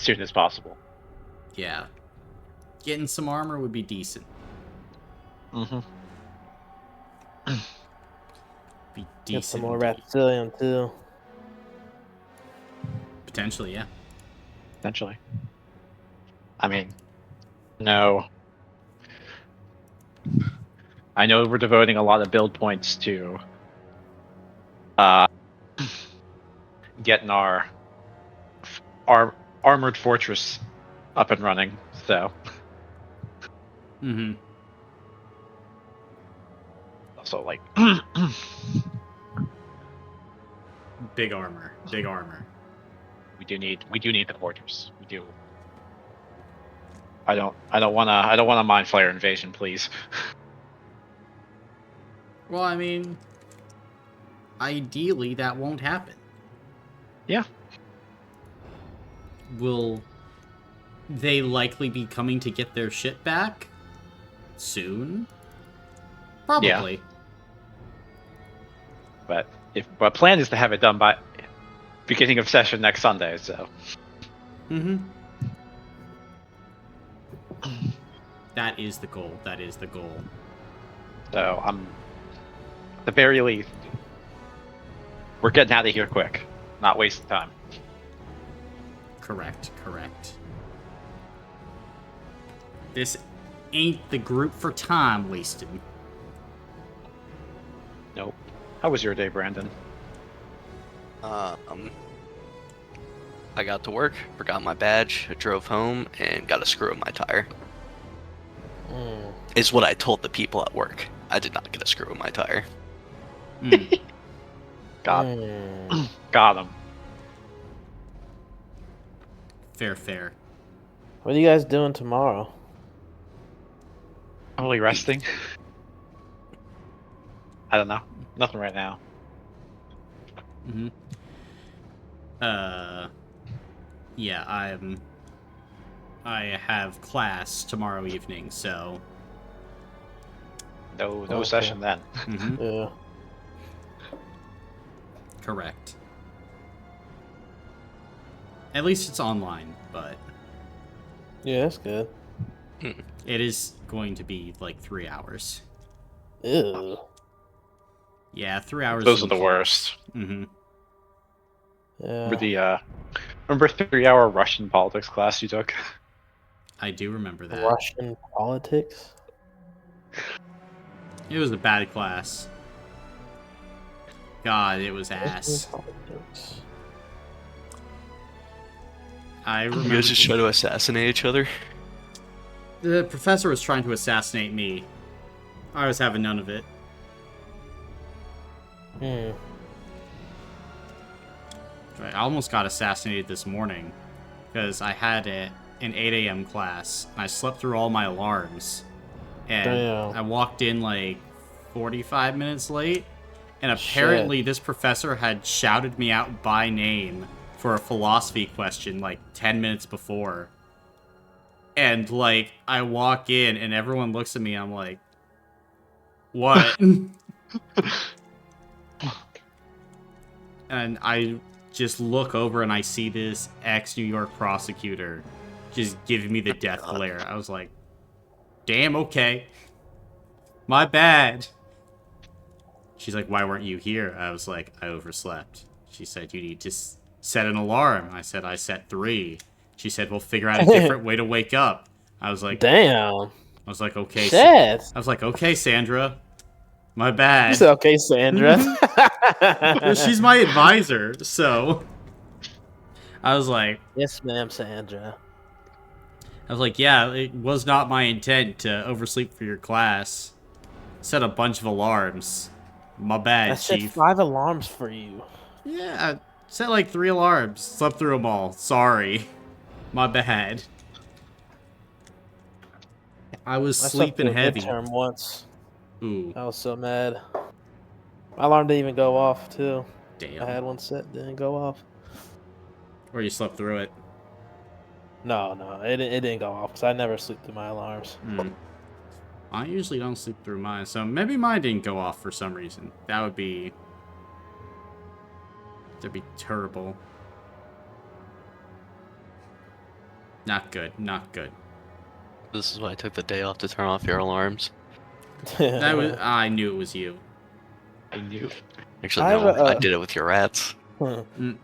soon as possible. Yeah. Getting some armor would be decent. Mm-hmm. Be Get some decent more indeed. Raptilium too. Potentially, yeah. Essentially. I mean, no. I know we're devoting a lot of build points to uh, getting our armored fortress up and running. So Mm-hmm. also like Big armor. Big armor. we do need the fortress. We do. I don't wanna mind flayer invasion, please. Well, I mean, ideally that won't happen. Yeah. Will they likely be coming to get their shit back soon? Probably. Yeah. But plan is to have it done by beginning of session next Sunday, so Mm-hmm. That is the goal. That is the goal. so I'm at the very least we're getting out of here quick. Not wasting time. Correct. This ain't the group for time wasting. Nope. How was your day, Brandon? I got to work, forgot my badge, drove home, and got a screw in my tire. Is what I told the people at work. I did not get a screw in my tire. Got him. Fair. What are you guys doing tomorrow? Only resting. I don't know. Nothing right now. Mm-hmm. Yeah, I have class tomorrow evening, so No Okay. session then. mm-hmm. Yeah. Correct. At least it's online, but Yeah, that's good. it is going to be like 3 hours. Ew. Yeah, 3 hours. Those are the worst. Mm-hmm. Yeah. Remember 3-hour Russian politics class you took? I do remember that. Russian politics? It was a bad class. God, it was Russian ass. politics. I You remember guys just try to assassinate each other? the professor was trying to assassinate me. I was having none of it. I almost got assassinated this morning because I had an 8 a.m. class and I slept through all my alarms. And Damn. I walked in like 45 minutes late. And apparently this professor had shouted me out by name for a philosophy question like 10 minutes before. And like I walk in and everyone looks at me, I'm like, what? And I just look over and I see this ex-New York prosecutor just giving me the death glare. I was like, damn, okay. My bad. She's like, why weren't you here? I was like, I overslept. She said, you need to set an alarm. I said, I set 3. She said, we'll figure out a different way to wake up. I was like, Damn. I was like, okay. Shit. I was like, okay, Sandra. My bad. You said, okay, Sandra. Well, she's my advisor, so I was like, Yes, ma'am, Sandra. I was like, yeah, it was not my intent to oversleep for your class. Set a bunch of alarms. My bad, I set Chief. 5 alarms for you. Yeah, I set like 3 alarms. Slept through them all. Sorry. My bad. I was I slept sleeping through a heavy. midterm once. Ooh, I was so mad. My alarm didn't even go off, too. damn. I had one set, didn't go off. Or you slept through it. No, it didn't go off, because I never sleep through my alarms. I usually don't sleep through mine, so maybe mine didn't go off for some reason. That'd be terrible. Not good. Not good. This is why I took the day off to turn off your alarms. That was. I knew it was you. I knew. Actually, I have no, I a- did it with your rats. Mm,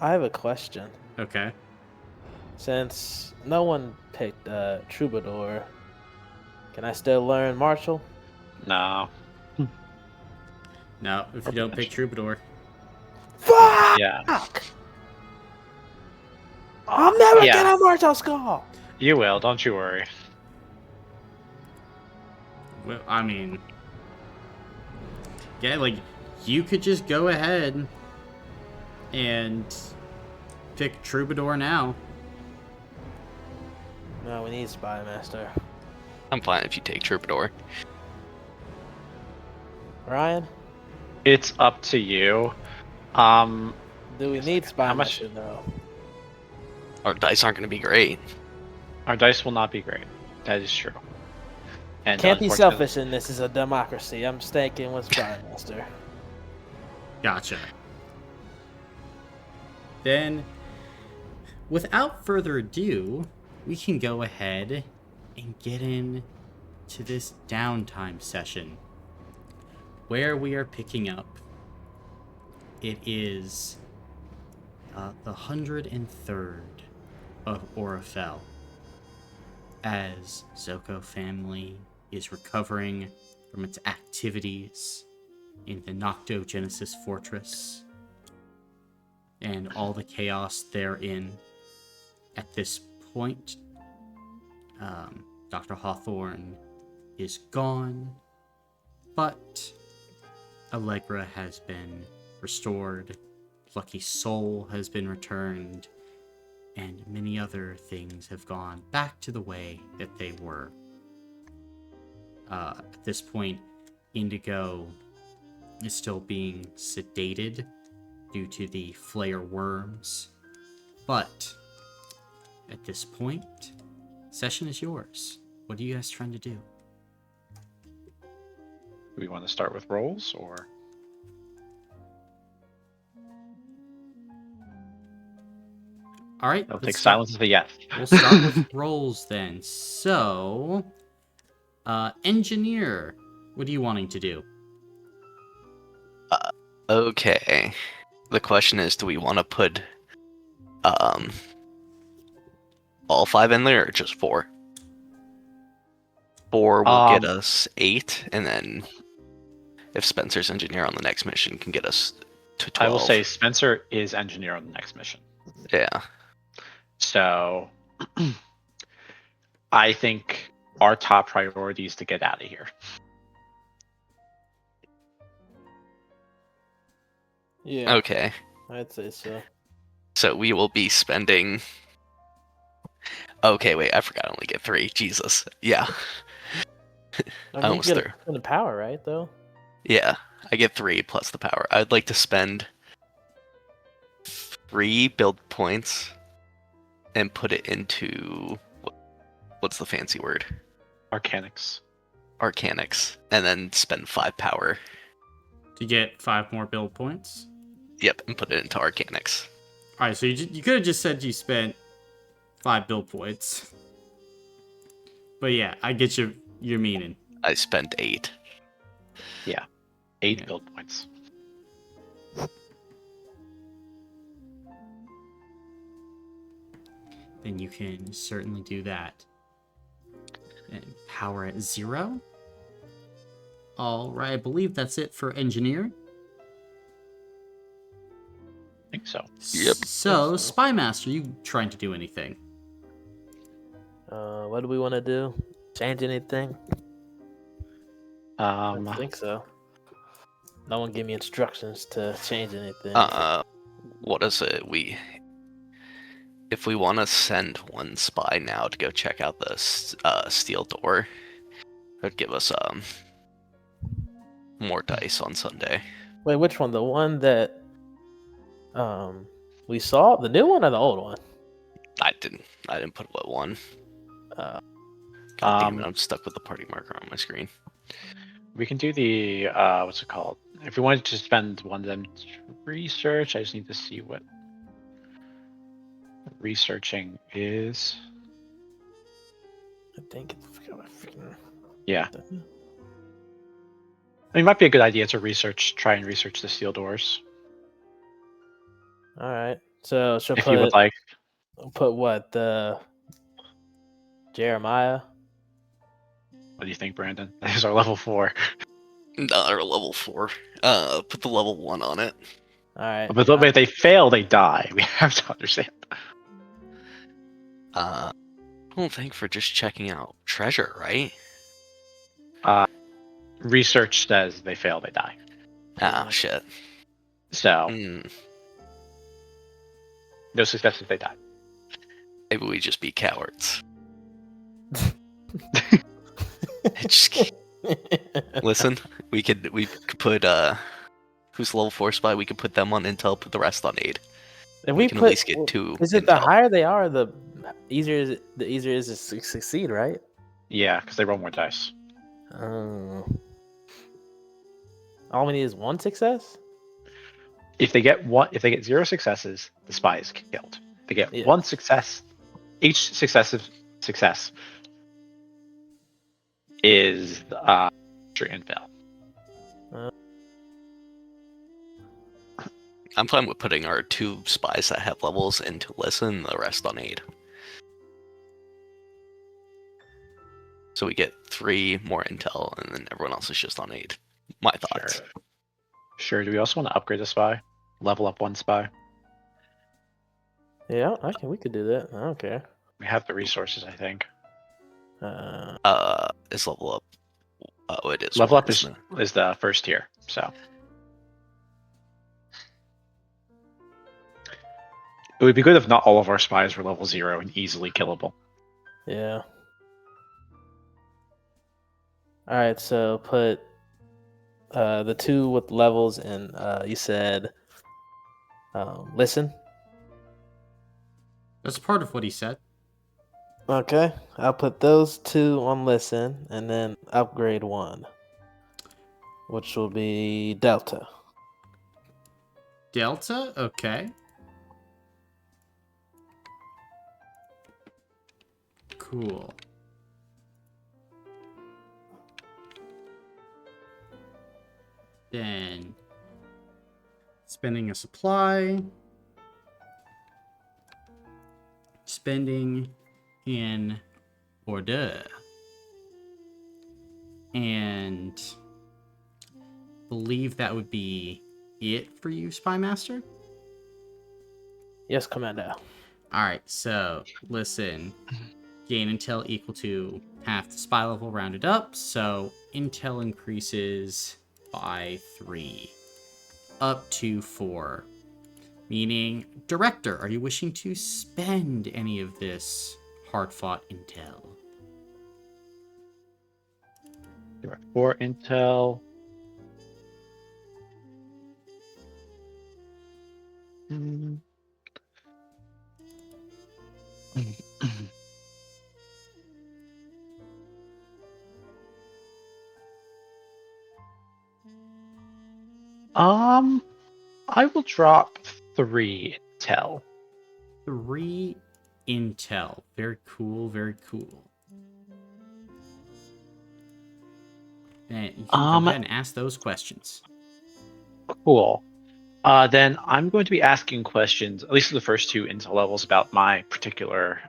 I have a question. okay. Since no one picked Troubadour, can I still learn Martial? No. No, if you don't pick Troubadour. Fuck! Yeah. I'm never Yeah. getting a Martial score! You will. Don't you worry. Well, I mean, yeah, like you could just go ahead and pick Troubadour now. No, we need Spy Master. I'm fine if you take Troubadour. Ryan, It's up to you. do we need Spy How much- Master though? Our dice aren't going to be great. Our dice will not be great. That is true. And Can't be unfortunately- selfish in this. Is a democracy. I'm sticking with Spy Master. Gotcha. Then, without further ado, we can go ahead and get in to this downtime session where we are picking up. It is the 103rd of Orifel, as Zocco family is recovering from its activities in the Noctogenesis Fortress and all the chaos therein. At this point, Dr. Hawthorne is gone, but Allegra has been restored, Lucky Soul has been returned, and many other things have gone back to the way that they were. At this point, Indigo is still being sedated due to the flare worms, but at this point, session is yours. What are you guys trying to do? Do we want to start with rolls or? All right, I'll let's take start- silence as a yes. We'll start with rolls then. So, engineer, what are you wanting to do? Okay. The question is, do we want to put all 5 in there or just 4? 4 will get us 8, and then if Spencer's engineer on the next mission can get us to 12. I will say Spencer is engineer on the next mission. Yeah. So I think our top priority is to get out of here. Yeah, Okay. I'd say so. So we will be spending. Okay, wait, I forgot I only get 3. Jesus. Yeah. I almost you there. get the power, right? Though. Yeah. I get 3 plus the power. I'd like to spend 3 build points and put it into. What's the fancy word? Arcanics. Arcanics. And then spend 5 power. To get 5 more build points? Yep, and put it into Arcanics. All right, so you could have just said you spent 5 build points. But yeah, I get your meaning. I spent 8. 8 Yeah. build points. Then you can certainly do that. And power at 0. All right, I believe that's it for engineer. I think so. Yep. So, so. Spy Master, you trying to do anything? What do we want to do? Change anything? I don't think so. No one gave me instructions to change anything. What is it? If we want to send one spy now to go check out the steel door, it would give us more dice on Sunday. Wait, which one? The one that we saw? The new one or the old one? I didn't put what one. Uh, God damn it, I'm stuck with the party marker on my screen. We can do the what's it called? If we wanted to spend one of them to research, I just need to see what Researching is. I think it's freaking. Yeah. I mean, it might be a good idea to try and research the steel doors. All right. So she'll If you would like. put what the Jeremiah. What do you think, Brandon? That is our level 4. Or level 4. Put the level 1 on it. All right. But if they fail, they die. We have to understand. Well, thank for just checking out treasure, right? Research says they fail, they die. Ah, shit. So, Hmm. no successes, they die. Maybe we just be cowards. Just listen, we could put who's level 4 spy, we could put them on intel, put the rest on aid. If We can at least get 2 Is it the intel. higher they are, the easier it is to succeed, right? Yeah, because they roll more dice. Oh. All we need is 1 success? If they get 0 successes, the spy is killed. If they get Yeah. 1 success, each successive success is extra intel. I'm fine with putting our 2 spies that have levels into listen and the rest on aid. So we get 3 more intel, and then everyone else is just on aid. My thoughts. Sure. Do we also want to upgrade the spy? Level up 1 spy? Yeah, we could do that. I don't care. We have the resources, I think. Is level up. Oh, it is. Level 1, up isn't it? is the first tier, so. It would be good if not all of our spies were level 0 and easily killable. Yeah. All right, so put the 2 with levels, and you said listen. That's part of what he said. Okay, I'll put those 2 on listen, and then upgrade 1, which will be Delta. Delta? Okay. Cool. Then spending a supply. Spending an order. And believe that would be it for you, Spy Master? Yes, Commander. Alright, so listen. Gain intel equal to half the spy level rounded up, so intel increases by 3 up to 4. Meaning, Director, are you wishing to spend any of this hard-fought intel? 4 intel. I will drop 3 intel. 3 intel. Very cool, very cool. And you can go ahead and ask those questions. Cool. Then I'm going to be asking questions, at least for the first 2 intel levels, about my particular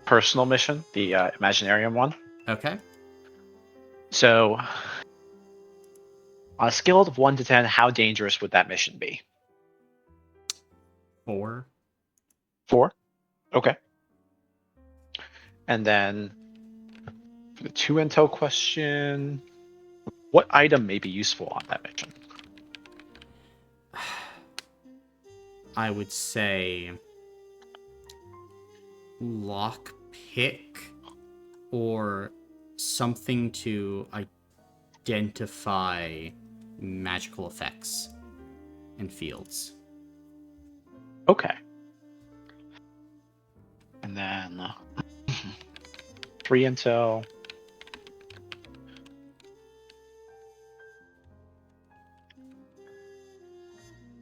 personal mission, the Imaginarium one. Okay. So, on a scale of 1 to 10, how dangerous would that mission be? 4. 4? Okay. And then, for the 2 intel question, what item may be useful on that mission? I would say lockpick or something to identify magical effects and fields. Okay. And then 3 intel.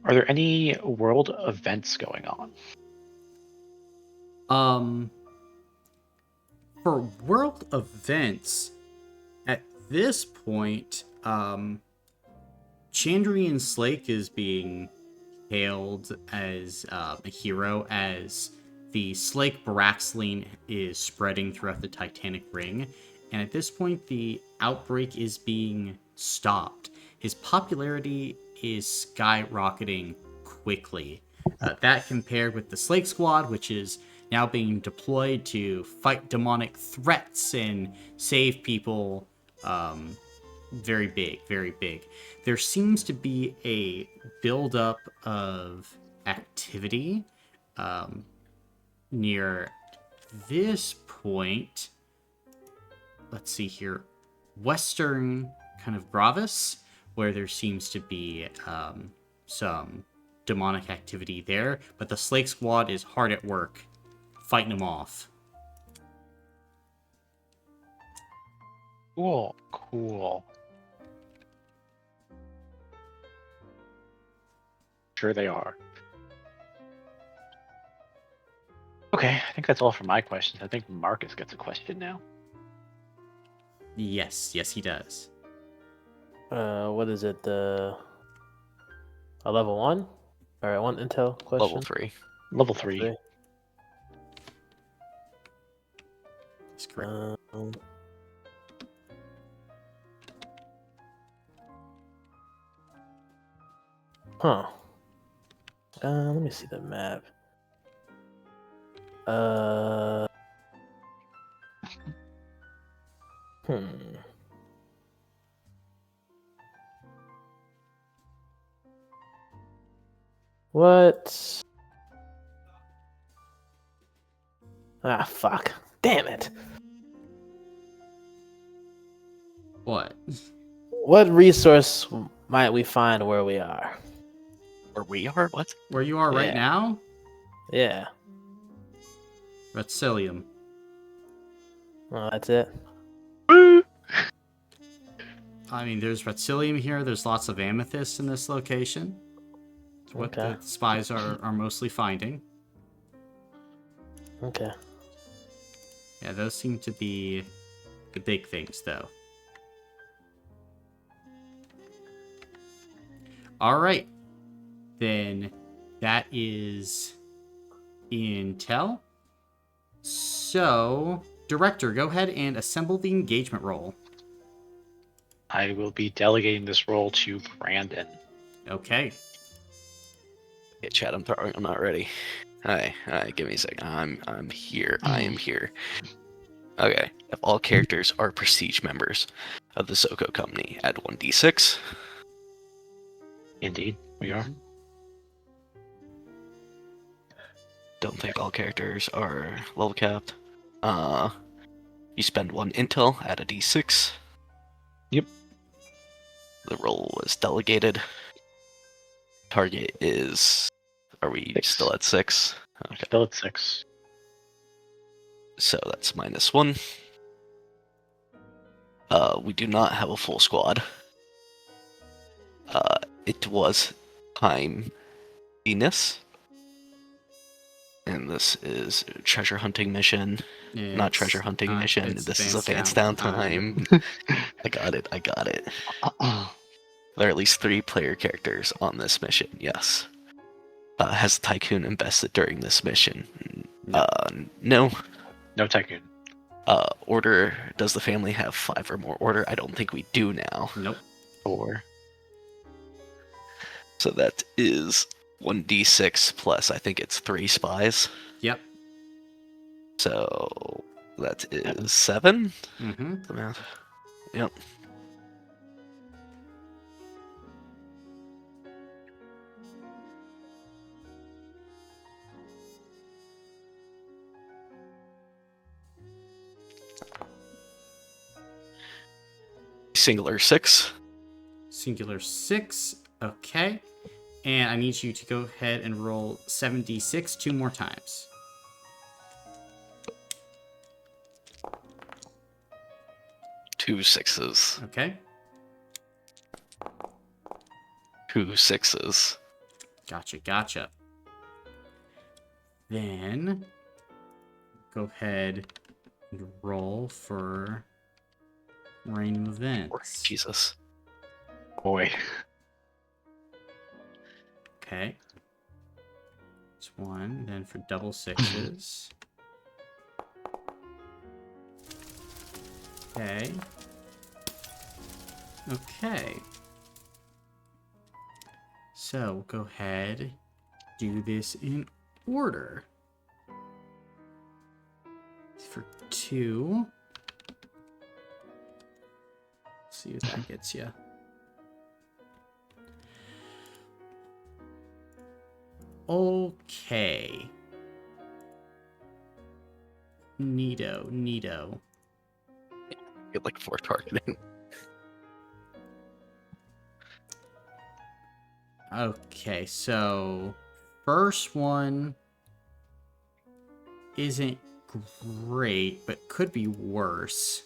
Are there any world events going on? Um, for world events, at this point, Chandrian Slake is being hailed as a hero as the Slake Baraxline is spreading throughout the Titanic Ring, and at this point, the outbreak is being stopped. His popularity is skyrocketing quickly. That compared with the Slake Squad, which is now being deployed to fight demonic threats and save people. Very big, very big. There seems to be a buildup of activity near this point. Let's see here. Western kind of Gravis, where there seems to be some demonic activity there, but the Slake Squad is hard at work fighting them off. Cool. Sure they are. Okay, I think that's all for my questions. I think Marcus gets a question now. Yes, he does. What is it? A level 1? All right, 1 intel question. Level 3. Level 3. Three. That's correct. Huh. Let me see the map. What? Ah, fuck. Damn it. What? What resource might we find where we are? Where we are? What? Where you are right Yeah. now? Yeah. Reptilium. Well, that's it. I mean, there's Reptilium here. There's lots of amethyst in this location. It's what Okay. the spies are mostly finding. Okay. Yeah, those seem to be the big things, though. All right. Then that is intel. So, director, go ahead and assemble the engagement roll. I will be delegating this role to Brandon. Okay. Yeah, Chad, I'm not ready. Hi, give me a second. I'm here. I am here. Okay. If all characters are prestige members of the Zoco company, add 1d6. Indeed, we are. Don't think all characters are level capped. You spend 1 intel, add a d6. Yep. The role was delegated. Target is... Are we 6. still at 6? Okay. Still at 6. So that's -1. We do not have a full squad. It was time Venus. And this is treasure hunting mission. Not treasure hunting mission. This is advanced downtime. I got it. There are at least 3 player characters on this mission, yes. Has Tycoon invested during this mission? No. No Tycoon. Order, does the family have 5 or more order? I don't think we do now. Nope. 4. So that is 1d6 plus, I think it's 3 spies. Yep. So that is 7? Mm-hmm. The math. Yep. Singular 6. Singular 6. Okay. And I need you to go ahead and roll 7d6 2 more times. 2 6s. Okay. 2 6s. Gotcha. Then go ahead and roll for random events. Jesus. Boy. Okay. It's 1. Then for double 6s. Okay. Okay. So we'll go ahead, do this in order. For 2. See what that gets you. Okay. Neato. Get like 4 targeting. Okay, so first one isn't great, but could be worse.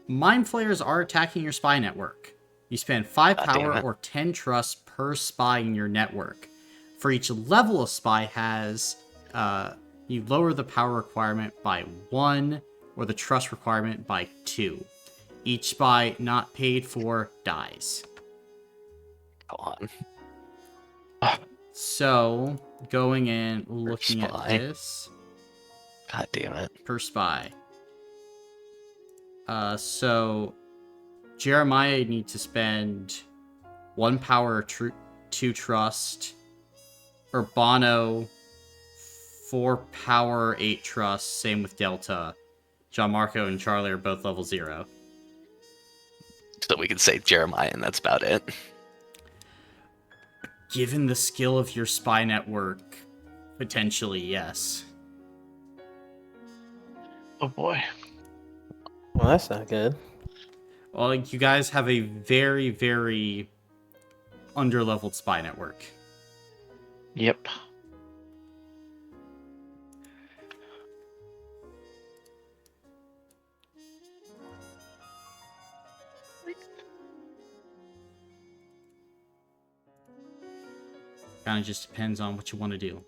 Mind flayers are attacking your spy network. You spend 5 God power damn it. or 10 trust per spy in your network. For each level a spy has, you lower the power requirement by 1 or the trust requirement by 2. Each spy not paid for dies. Go on. So, going and looking at spy. this God damn it. per spy. So Jeremiah needs to spend 1 power, 2 trust, or Bono 4 power, 8 trust. Same with Delta. John Marco and Charlie are both level 0. So we can save Jeremiah, and that's about it. Given the skill of your spy network, potentially yes. Oh boy. Well, that's not good. Well, you guys have a very, very underleveled spy network. Yep. Kind of just depends on what you want to do.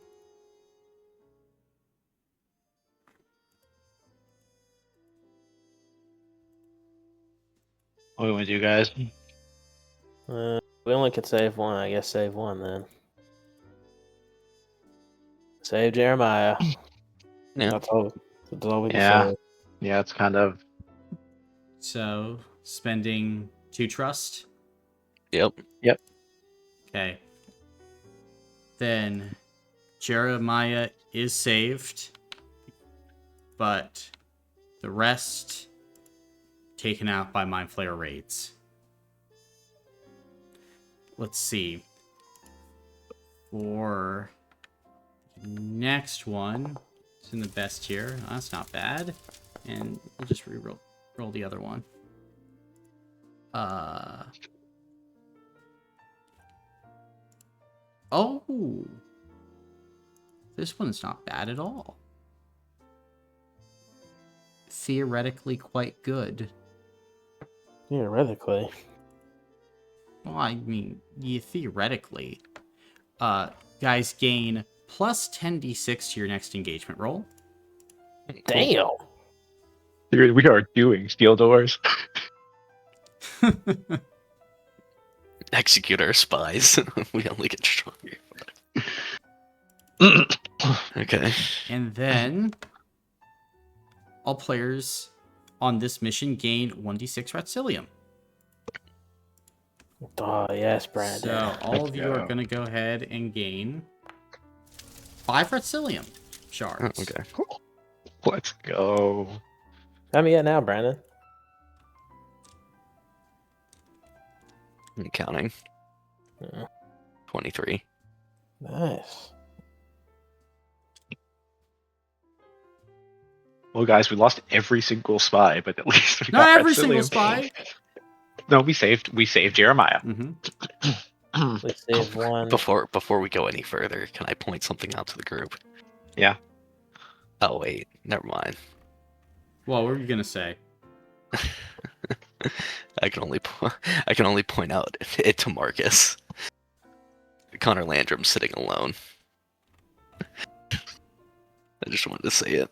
What do we want to do, guys? We only could save one. I guess save one then. Save Jeremiah. Yeah. That's all we can Yeah. say. Yeah, it's kind of. So, spending 2 trust. Yep. Okay. Then Jeremiah is saved, but the rest taken out by Mind Flayer raids. Let's see. For next one, it's in the best tier. That's not bad. And we'll just roll the other one. Oh! This one's not bad at all. Theoretically quite good. Theoretically. Well, I mean, yeah, theoretically. Guys gain plus 10d6 to your next engagement roll. Damn. Dude, we are doing steel doors. Execute our spies. We only get stronger. Okay. And then all players on this mission gain 1d6 Ratsilium. Oh, yes, Brandon. So all Let's of you go. are going to go ahead and gain 5 Ratsilium shards. Okay. Let's go. How many at now, Brandon? I'm counting. Yeah. 23. Nice. Well, guys, we lost every single spy, but at least we Not got every Red single Cillium. spy. No, we saved Jeremiah. Mm-hmm. We saved one. Before we go any further, can I point something out to the group? Yeah. Oh wait, never mind. Well, what were you going to say? I can only point out it to Marcus. Connor Landrum sitting alone. I just wanted to say it.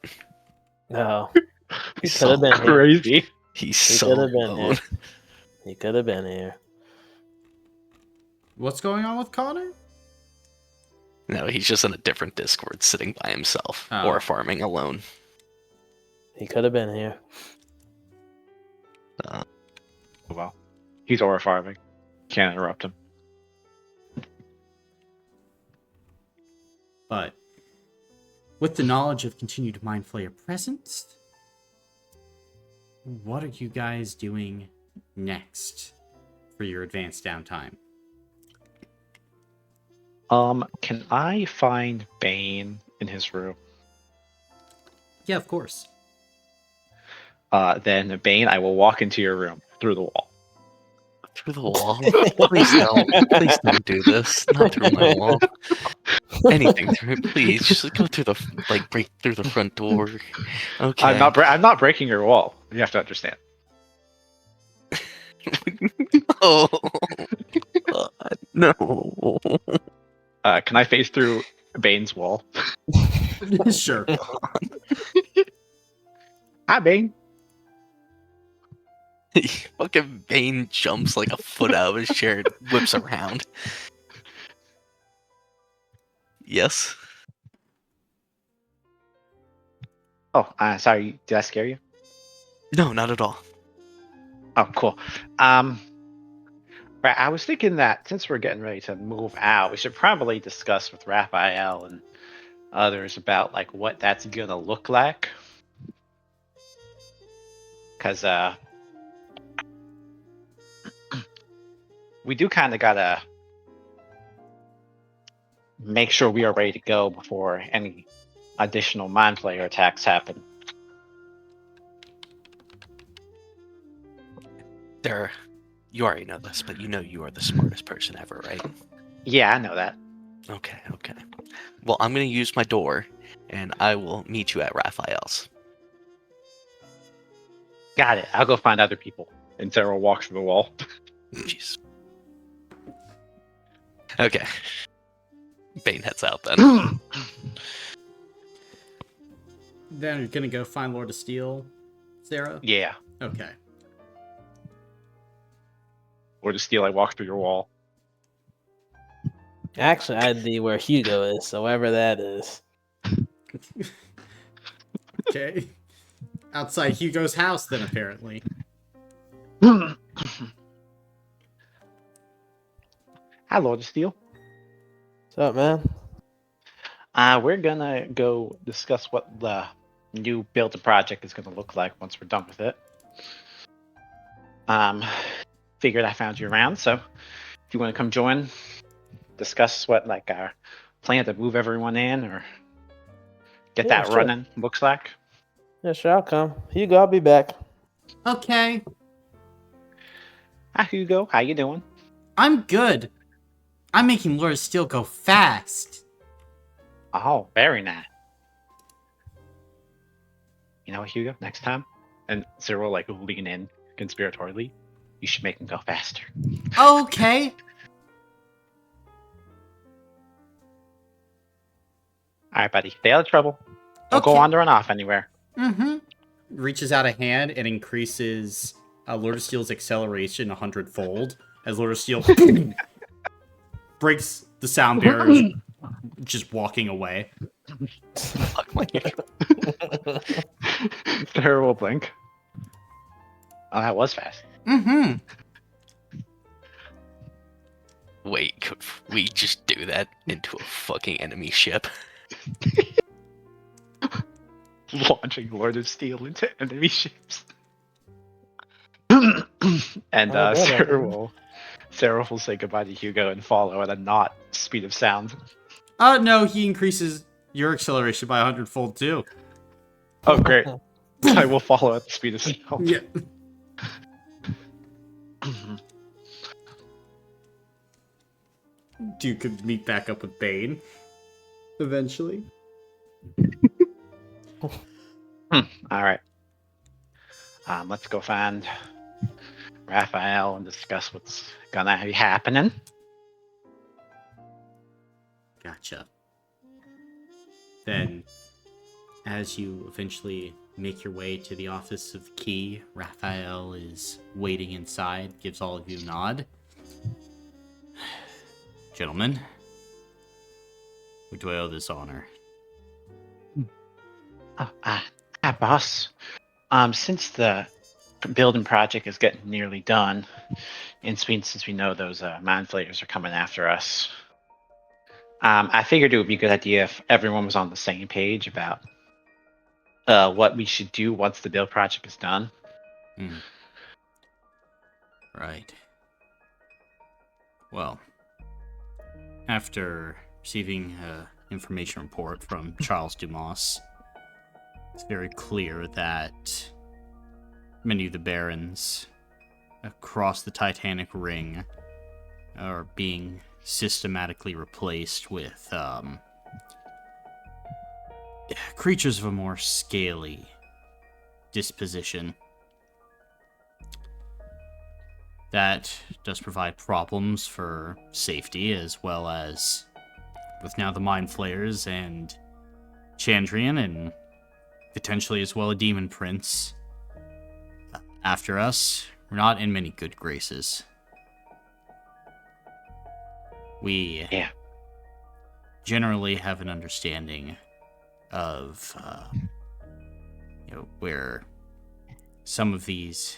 No, he He's could have so been here. Crazy. He's He so could have been alone. here. He could have been here. What's going on with Connor? No, he's just in a different Discord, sitting by himself Oh. or farming alone. He could have been here. Well, he's aura farming. Can't interrupt him. But with the knowledge of continued Mind Flayer present, what are you guys doing next for your advanced downtime? Can I find Bane in his room? Yeah, of course. Then Bane, I will walk into your room through the wall. Through the wall? Please don't do this. Not through my wall. Anything through it, please. Just go through break through the front door. Okay. I'm not breaking your wall. You have to understand. Oh, God, no. Can I phase through Bane's wall? Sure. Hi, Bane. Fucking Bane jumps like a foot out of his chair and whips around. Yes? Oh, sorry. Did I scare you? No, not at all. Oh, cool. Right, I was thinking that since we're getting ready to move out, we should probably discuss with Raphael and others about like what that's gonna look like. Because we do kind of gotta make sure we are ready to go before any additional mind player attacks happen. You already know this, but you know you are the smartest person ever, right? Yeah, I know that. Okay. Well, I'm gonna use my door, and I will meet you at Raphael's. Got it. I'll go find other people. And Sarah walks through the wall. Jeez. Okay. Bane heads out then. Then you're gonna go find Lord of Steel, Sarah? Yeah. Okay. Or to steal, I walk through your wall. Actually, I'd be where Hugo is, so wherever that is. Okay. Outside Hugo's house, then, apparently. Hi, Lord of Steel. What's up, man? We're gonna go discuss what the new build a project is gonna look like once we're done with it. Figured I found you around, so if you want to come join, discuss what like our plan to move everyone in or get Yeah, that sure. running looks like. Yeah, sure, I'll come. Hugo, I'll be back. Okay. Hi, Hugo. How you doing? I'm good. I'm making Lord of Steel go fast. Oh, very nice. You know what, Hugo? Next time, and Zero like lean in conspiratorially, you should make him go faster. Okay. All right, buddy. Stay out of trouble. Don't go Okay. wandering off anywhere. Mm-hmm. Reaches out a hand and increases Lord of Steel's acceleration 100-fold as Lord of Steel breaks the sound barrier, just walking away. Fuck my Sarah will blink. Oh, that was fast. Mm-hmm. Wait, could we just do that into a fucking enemy ship? Launching Lord of Steel into enemy ships. And Oh, whatever. Sarah will say goodbye to Hugo and follow at a not speed of sound. No, he increases your acceleration by 100-fold too. Oh, great. I will follow at the speed of sound. Yeah. Dude could meet back up with Bane. Eventually. All right. Let's go find Raphael and discuss what's gonna be happening. Gotcha. Then as you eventually make your way to the office of the key, Raphael is waiting inside, gives all of you a nod. Gentlemen, who do I owe this honor? Boss. Since the building project is getting nearly done, and since we know those mind flayers are coming after us, I figured it would be a good idea if everyone was on the same page about what we should do once the build project is done. Right. Well, after receiving an information report from Charles Dumas, it's very clear that many of the barons across the Titanic Ring are being systematically replaced with creatures of a more scaly disposition. That does provide problems for safety, as well as with now the Mind Flayers and Chandrian, and potentially as well a Demon Prince after us. We're not in many good graces. We generally have an understanding of where some of these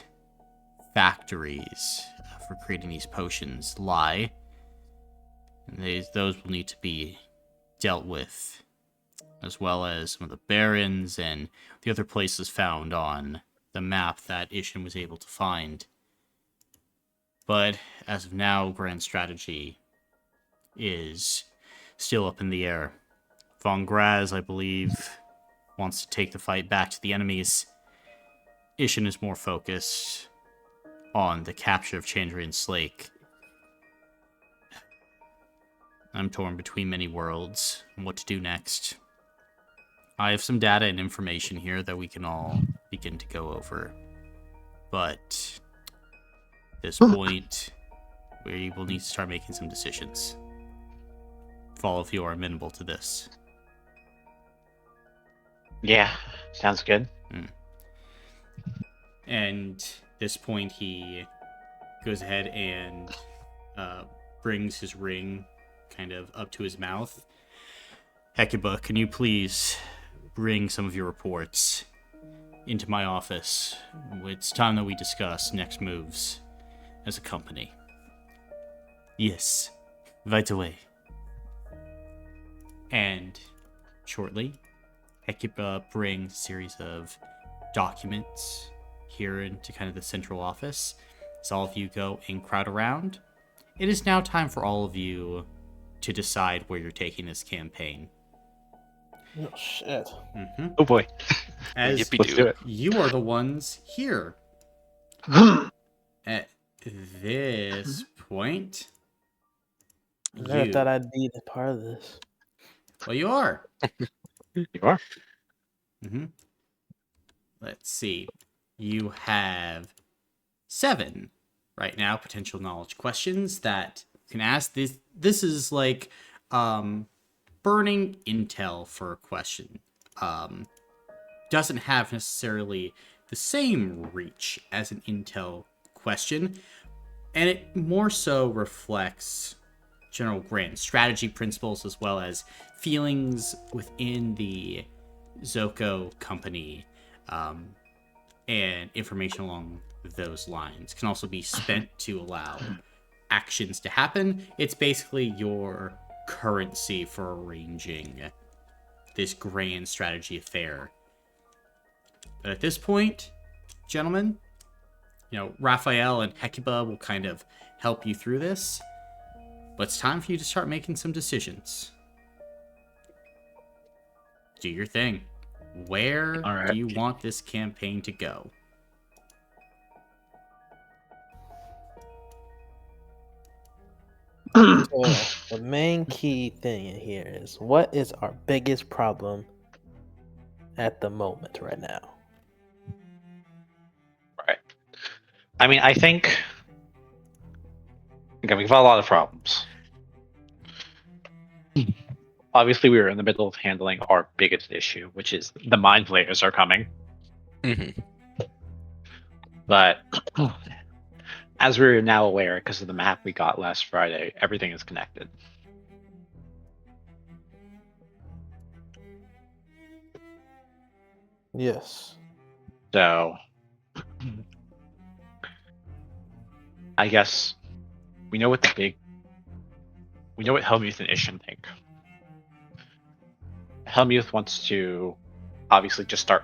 factories for creating these potions lie. And those will need to be dealt with, as well as some of the barons and the other places found on the map that Ishin was able to find. But as of now, grand strategy is still up in the air. Von Graz, I believe, wants to take the fight back to the enemies. Ishin is more focused on the capture of Chandrian's Lake. I'm torn between many worlds and what to do next. I have some data and information here that we can all begin to go over. But at this point, we will need to start making some decisions. If all of you are amenable to this. Yeah, sounds good. And at this point, he goes ahead and brings his ring kind of up to his mouth. Hecuba, can you please bring some of your reports into my office? It's time that we discuss next moves as a company. Yes, right away. And shortly, Hecuba brings a series of documents here into kind of the central office. As all of you go and crowd around, it is now time for all of you to decide where you're taking this campaign. Oh, shit. Mm-hmm. Oh boy. As Yippee Let's do it. you are the ones here. At this point, I never you... thought I'd be a part of this. Well, you are. You are. Mm-hmm. Let's see. You have 7 right now potential knowledge questions that you can ask. This is like burning intel for a question. Doesn't have necessarily the same reach as an intel question, and it more so reflects general grand strategy principles as well as feelings within the Zocco company, and information along those lines can also be spent to allow actions to happen. It's basically your currency for arranging this grand strategy affair. But at this point, gentlemen, Raphael and Hecuba will kind of help you through this. But it's time for you to start making some decisions. Do your thing. Where do you want this campaign to go? So, the main key thing in here is, what is our biggest problem at the moment right now? Right. I mean, I think we've got a lot of problems. obviously we were in the middle of handling our biggest issue, which is the mind flayers are coming. Mm-hmm. But as we're now aware, because of the map we got last Friday, everything is connected. Yes. So I guess we know what Helmuth and Isham think. Helmuth wants to obviously just start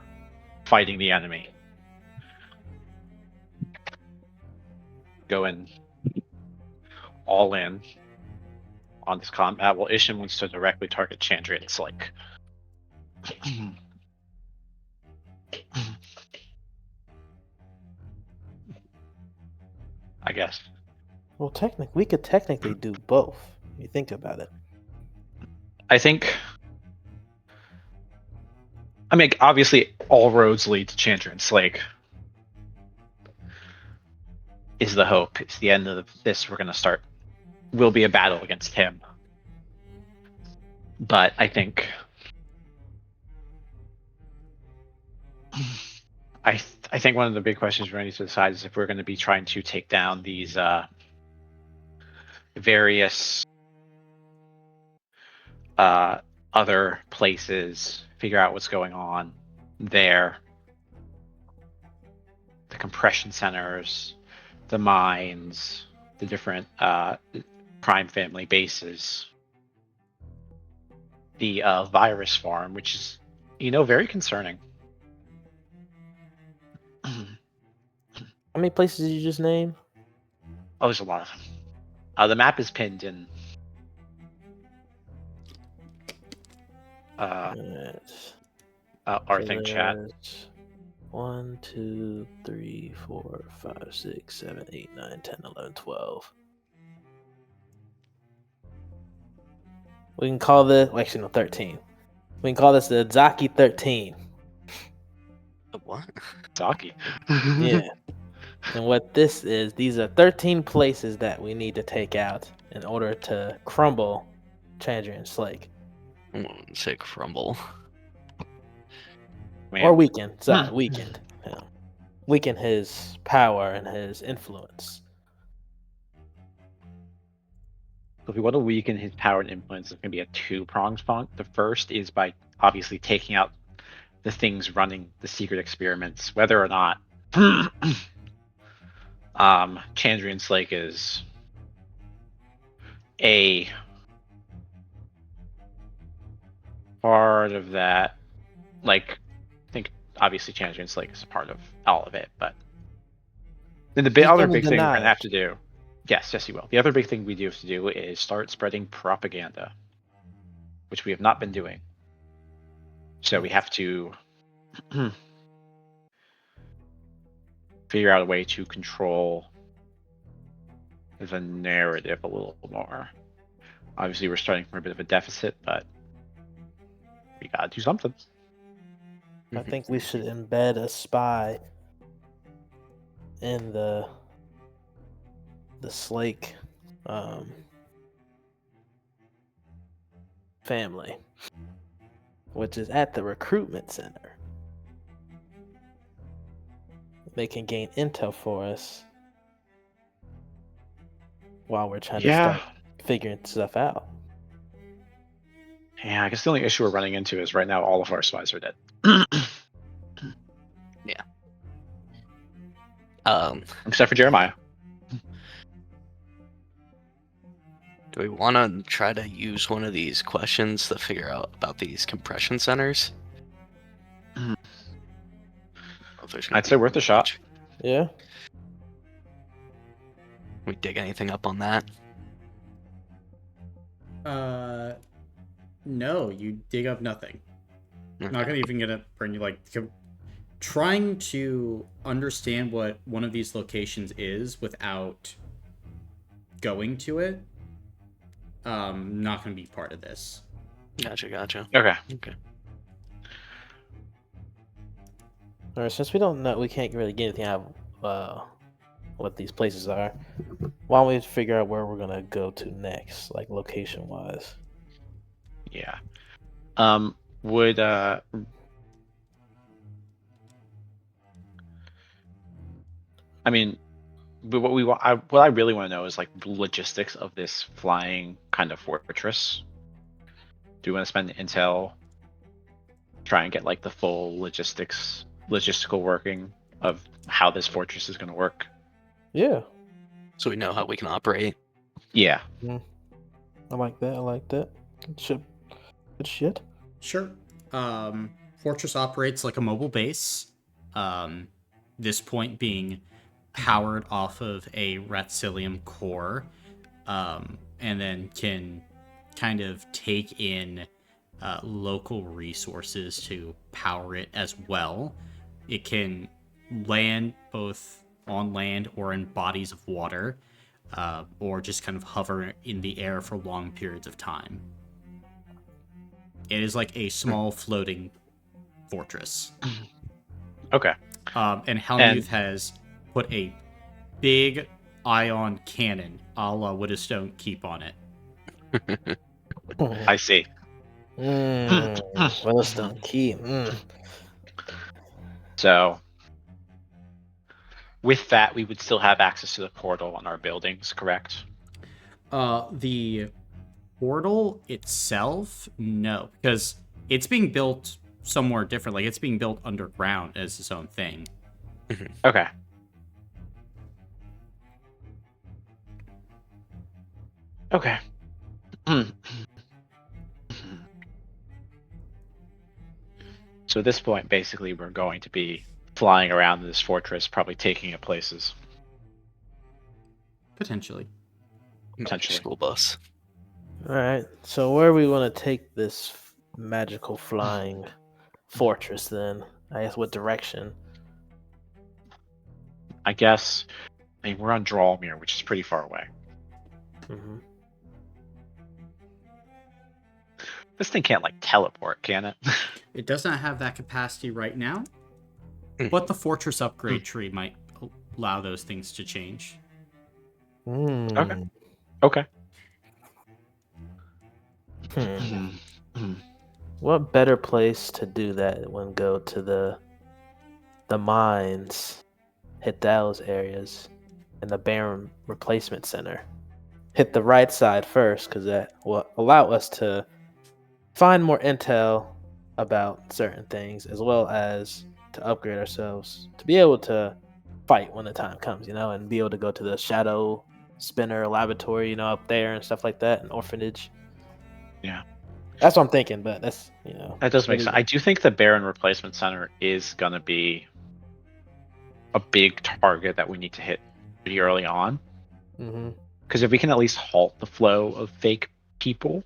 fighting the enemy. Go in all in on this combat, while Isham wants to directly target Chandra and Slake. I guess. Well, we could technically do both. You think about it. I think. I mean, obviously, all roads lead to Chandra and Slake. Is the hope? It's the end of this. We're gonna start. Will be a battle against him. But I think. I think one of the big questions we need to decide is if we're going to be trying to take down these various other places, figure out what's going on there, the compression centers, the mines, the different crime family bases, the virus farm, which is, very concerning. How many places did you just name? Oh, there's a lot of them. The map is pinned in our thing chat. 1, 2, 3, 4, 5, 6, 7, 8, 9, 10, 11, 12. We can call this, well, actually no, 13. We can call this the Zocchi 13. What? Zocchi. Yeah. And what this is, these are 13 places that we need to take out in order to crumble Chandra and Slake. I wouldn't say crumble. Man. Or weaken. Sorry, weakened. Yeah. Weaken his power and his influence. So if we want to weaken his power and influence, it's going to be a two-pronged funk. The first is by obviously taking out the things running the secret experiments, whether or not Chandra and Slake is a part of that. Like, I think obviously Chandra and Slake is a part of all of it, but then the other big thing we're going to have to do. Yes, he will. The other big thing we do have to do is start spreading propaganda, which we have not been doing. So we have to figure out a way to control the narrative a little more. Obviously, we're starting from a bit of a deficit, but we gotta do something. I think we should embed a spy in the Slake family, which is at the recruitment center. They can gain intel for us while we're trying to start figuring stuff out. Yeah, I guess the only issue we're running into is right now all of our spies are dead. Yeah. Except for Jeremiah. Do we want to try to use one of these questions to figure out about these compression centers? I'd say worth a shot. Yeah. We dig anything up on that? No, you dig up nothing. Okay. Not gonna even get up for you trying to understand what one of these locations is without going to it. Not gonna be part of this. Gotcha. Okay. All right, since we don't know, we can't really get anything out of what these places are. Why don't we figure out where we're gonna go to next, like location-wise? Yeah. Would I mean, but what I really want to know is like the logistics of this flying kind of fortress. Do we want to spend intel, try and get like the full logistical working of how this fortress is going to work? Yeah. So we know how we can operate. Yeah. I like that. I like that. Good shit. Sure. Fortress operates like a mobile base. This point being powered off of a Ratsilium core, and then can kind of take in local resources to power it as well. It can land both on land or in bodies of water, or just kind of hover in the air for long periods of time. It is like a small floating fortress. Okay. And Helmuth has put a big ion cannon a la Widowstone Keep on it. I see. Willowstone Key. So with that, we would still have access to the portal on our buildings, correct? The portal itself, no, because it's being built somewhere different. Like it's being built underground as its own thing. Okay. Okay. So at this point, basically, we're going to be flying around this fortress, probably taking it places. Potentially. Potentially. School bus. All right. So where we want to take this magical flying fortress then? I guess what direction? I guess. I mean, we're on Drawmere, which is pretty far away. Mm-hmm. This thing can't like teleport, can it? It does not have that capacity right now, Mm. but the fortress upgrade tree might allow those things to change. Okay. Okay. What better place to do that when go to the mines, hit those areas, and the Baron Replacement Center? Hit the right side first, because that will allow us to find more intel about certain things, as well as to upgrade ourselves to be able to fight when the time comes, and be able to go to the Shadow Spinner laboratory, up there and stuff like that, an orphanage. Yeah. That's what I'm thinking, but that's, That does make sense. I do think the Baron Replacement Center is going to be a big target that we need to hit pretty early on. Mm-hmm. Because if we can at least halt the flow of fake people,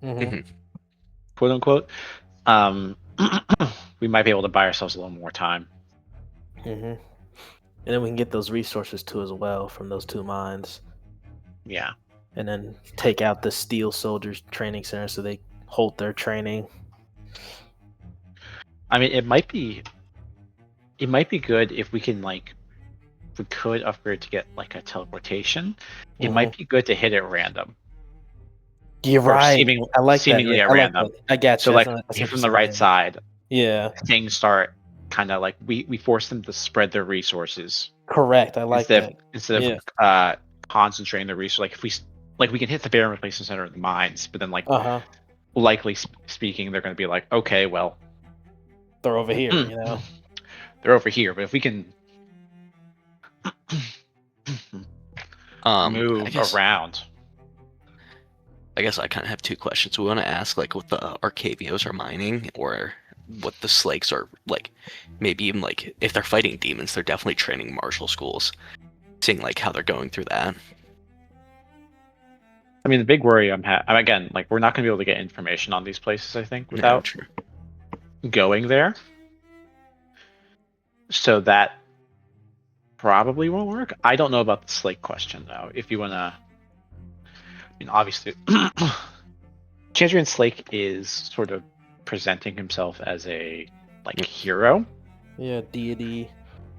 quote unquote, we might be able to buy ourselves a little more time. And then we can get those resources too as well from those two mines. Yeah. And then take out the Steel Soldiers Training Center so they hold their training. I mean, it might be good if we can if we could upgrade to get like a teleportation. It might be good to hit it random. You're Or right. I like seemingly that. at random. I got you. So That's hit what from you're the right saying. side. Yeah. Things start kind of like we force them to spread their resources. Correct. I like that. Instead of concentrating the resource. Like if we can hit the Baron Replacement Center in the mines, but then likely speaking, they're going to be like, okay, well, they're over here. They're over here. But if we can move around. I guess I kind of have two questions. We want to ask like what the Arcavios are mining, or what the Slakes are like. Maybe even like if they're fighting demons, they're definitely training martial schools. Seeing like how they're going through that. I mean, the big worry again, like we're not going to be able to get information on these places, I think, without going there. So that probably won't work. I don't know about the Slake question though. If you want to, I mean, obviously, Chandrian Slake is sort of presenting himself as a hero. Yeah, deity.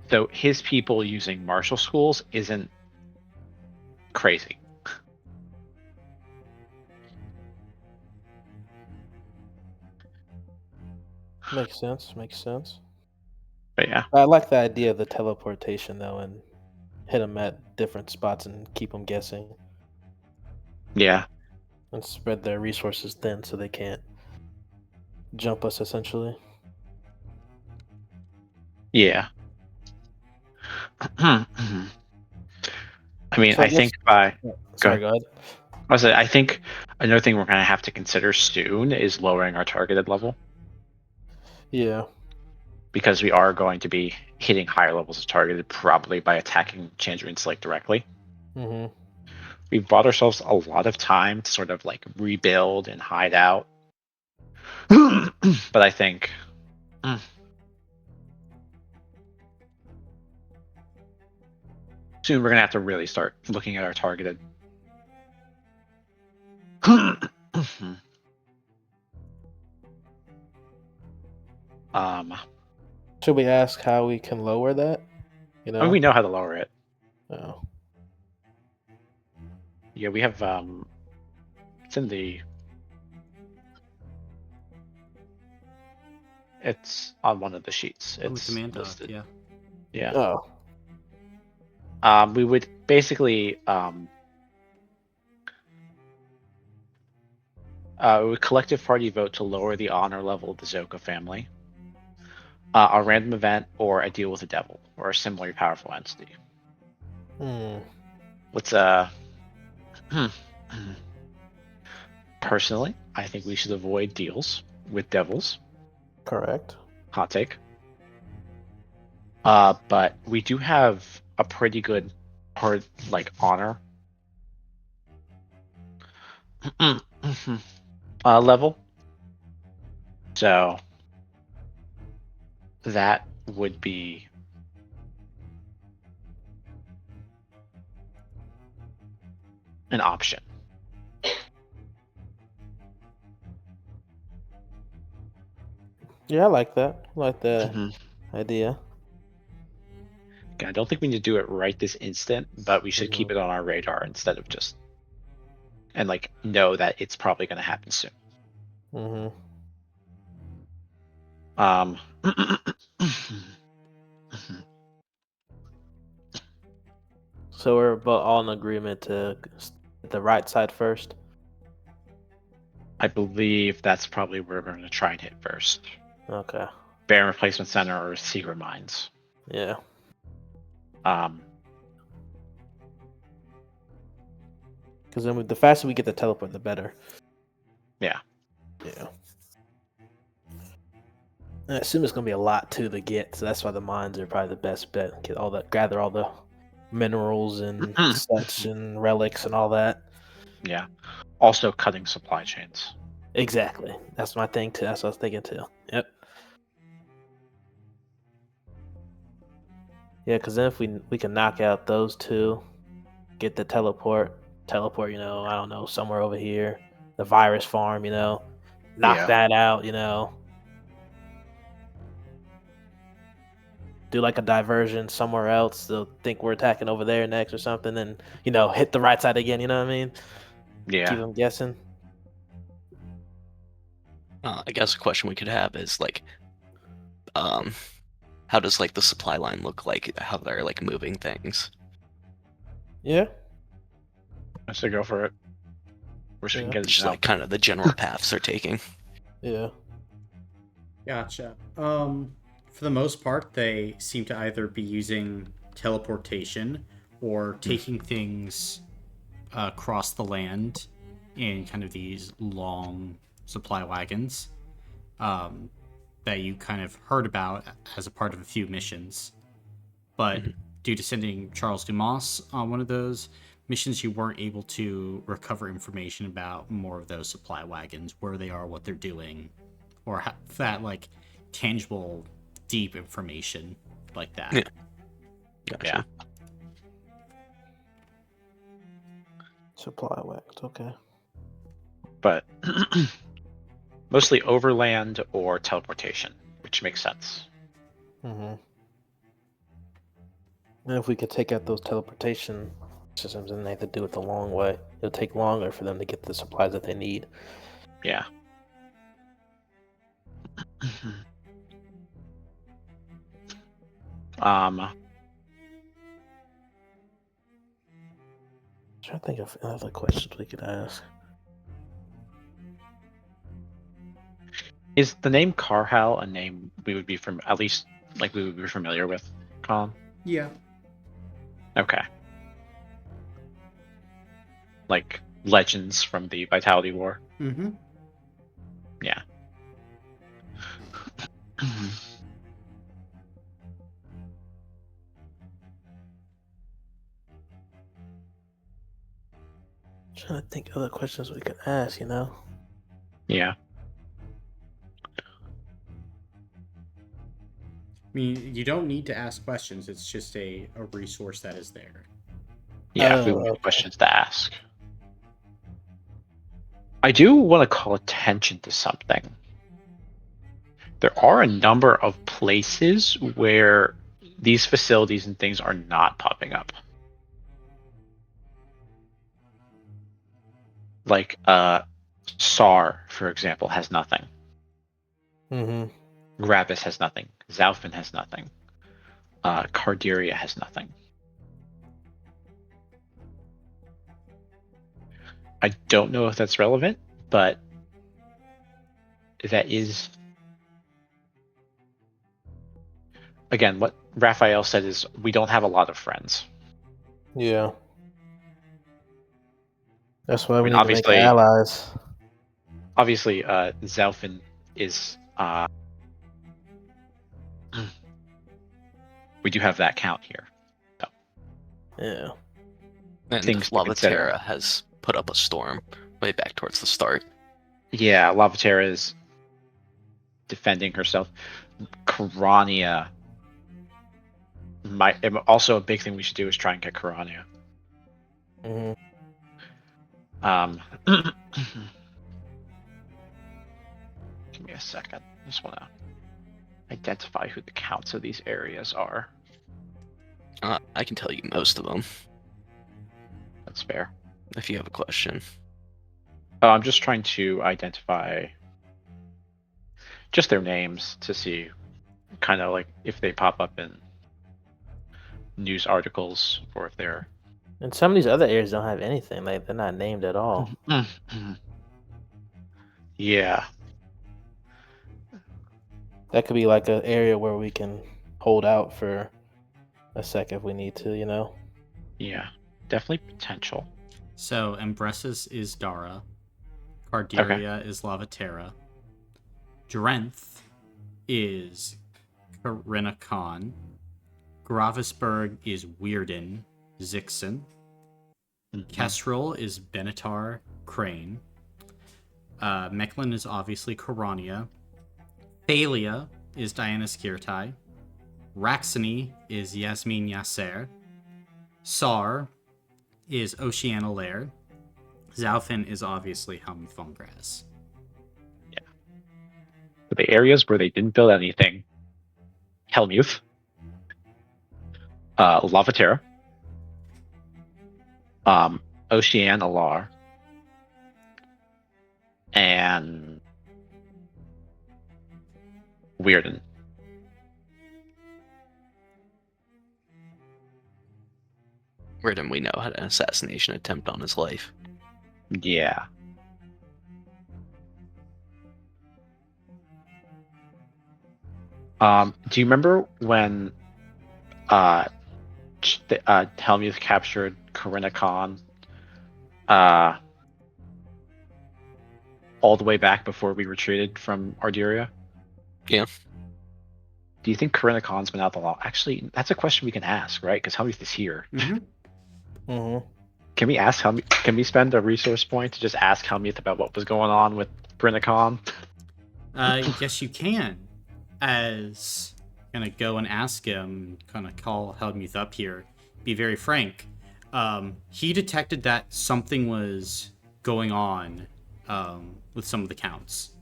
So his people using martial schools isn't crazy. Makes sense. Makes sense. But yeah, I like the idea of the teleportation though, and hit them at different spots and keep them guessing, yeah, and spread their resources thin so they can't jump us essentially. yeah. I mean, So I I guess. think by go Sorry, ahead. go ahead. I think another thing we're going to have to consider soon is lowering our targeted level, Yeah. because we are going to be hitting higher levels of targeted probably by attacking Chandrian's Lake directly. Mm-hmm. We've bought ourselves a lot of time to sort of like rebuild and hide out. But I think soon we're going to have to really start looking at our targeted. um, Should we ask how we can lower that? You I mean, know. we know how to lower it. Oh. Yeah, we have it's in the it's on one of the sheets. On the It's command doc, listed. yeah. Yeah. Oh. We would basically we would collective party vote to lower the honor level of the Zocco family. A random event or a deal with the devil or a similarly powerful entity. Hmm. Let's personally, I think we should avoid deals with devils. Correct. Hot take. But we do have a pretty good part like honor level. So that would be an option. Yeah, I like that. I like that Mhm. idea. Again, I don't think we need to do it right this instant, but we should keep Mhm. it on our radar instead of just and like know that it's probably going to happen soon. Mhm. Um, So we're both all in agreement to hit the right side first. I believe that's probably where we're going to try and hit first. Okay. Barren Replacement Center or Secret Mines. Yeah. Um, Because then the faster we get the teleport, the better. yeah, Yeah. And I assume it's gonna be a lot too to get, so that's why the mines are probably the best bet. Get all that, gather all the minerals and such, and relics and all that. yeah. Also cutting supply chains. Exactly. That's my thing too. That's what I was thinking too. Yep. Yeah, because then if we can knock out those two, get the teleport, you know, I don't know, somewhere over here, the virus farm, you know, knock Yeah. that out, you know, do like a diversion somewhere else. They'll think we're attacking over there next or something, and you know, hit the right side again. You know what I mean? Keep Yeah. them guessing. I guess a question we could have is like, um, how does like the supply line look like? How they're like moving things? Yeah. I say go for it. Wish we can Yeah. get it Just now. like kind of the general paths they're taking. Yeah. Gotcha. For the most part, they seem to either be using teleportation or taking things across the land in kind of these long supply wagons that you kind of heard about as a part of a few missions. But Mhm. due to sending Charles Dumas on one of those missions, you weren't able to recover information about more of those supply wagons, where they are, what they're doing, or that like tangible, deep information like that. Yeah. Gotcha. Yeah. Supply wax. Okay. But mostly overland or teleportation, which makes sense. Mm-hmm. And if we could take out those teleportation systems, then they have to do it the long way. It'll take longer for them to get the supplies that they need. Yeah. trying to think of other questions we could ask. Is the name Carhal a name we would be at least like we would be familiar with, Colin? Yeah. Okay. Like legends from the Vitality War. Mm-hmm. Yeah. Trying to think other questions we could ask, you know? Yeah. I mean, you don't need to ask questions. It's just a resource that is there. Yeah, if we Oh, want okay. questions to ask. I do want to call attention to something. There are a number of places where these facilities and things are not popping up. Like SAR, for example, has nothing. Mm-hmm. Gravis has nothing. Zalfin has nothing. Carderia has nothing. I don't know if that's relevant, but that is, again, what Raphael said is we don't have a lot of friends. Yeah. That's why I we mean, need to make allies. Obviously, Zalfin is. We do have that count here. So. Yeah. And Things to consider. Lavaterra has put up a storm way back towards the start. Yeah, Lavaterra is defending herself. Corania. Also, a big thing we should do is try and get Corania. Mm-hmm. Give me a second. I just want to identify who the counts of these areas are. I can tell you most of them. That's fair. If you have a question. I'm just trying to identify just their names to see kind of like if they pop up in news articles or if they're. And some of these other areas don't have anything. Like, they're not named at all. Yeah. That could be like an area where we can hold out for a sec if we need to, you know? Yeah. Definitely potential. So, Embressus is Dara. Carderia is Lavaterra. Drenth is Karina Khan. Gravisberg is Weirden Zixon. Kestrel is Benatar Crane. Mechlin is obviously Corania. Thalia is Diana Skirtai. Raxony is Yasmin Yasser. Sar is Oceana Lair. Zalfin is obviously Helm Fongras. Yeah. For the areas where they didn't build anything, Helmuth, Lavaterra, Oceana Lar, and Weirden. Weirden, we know, had an assassination attempt on his life. Yeah. Do you remember when Helmuth captured Karina Khan all the way back before we retreated from Arderia? Yeah. Do you think Karina Khan's been out the law? Actually, that's a question we can ask, right? Because Helmuth is here. Mm-hmm. Mm-hmm. Can we ask Helmuth? Can we spend a resource point to just ask Helmuth about what was going on with Karina Khan? Yes, you can. As gonna go and ask him, kind of call Helmuth up here. Be very frank. He detected that something was going on with some of the counts,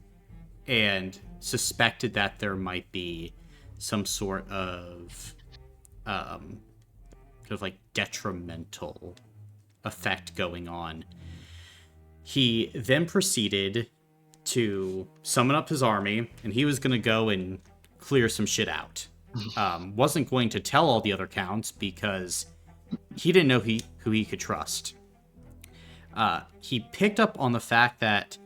and suspected that there might be some sort of kind of like detrimental effect going on. He then proceeded to summon up his army, and he was going to go and clear some shit out. wasn't going to tell all the other counts because he didn't know who he could trust. He picked up on the fact that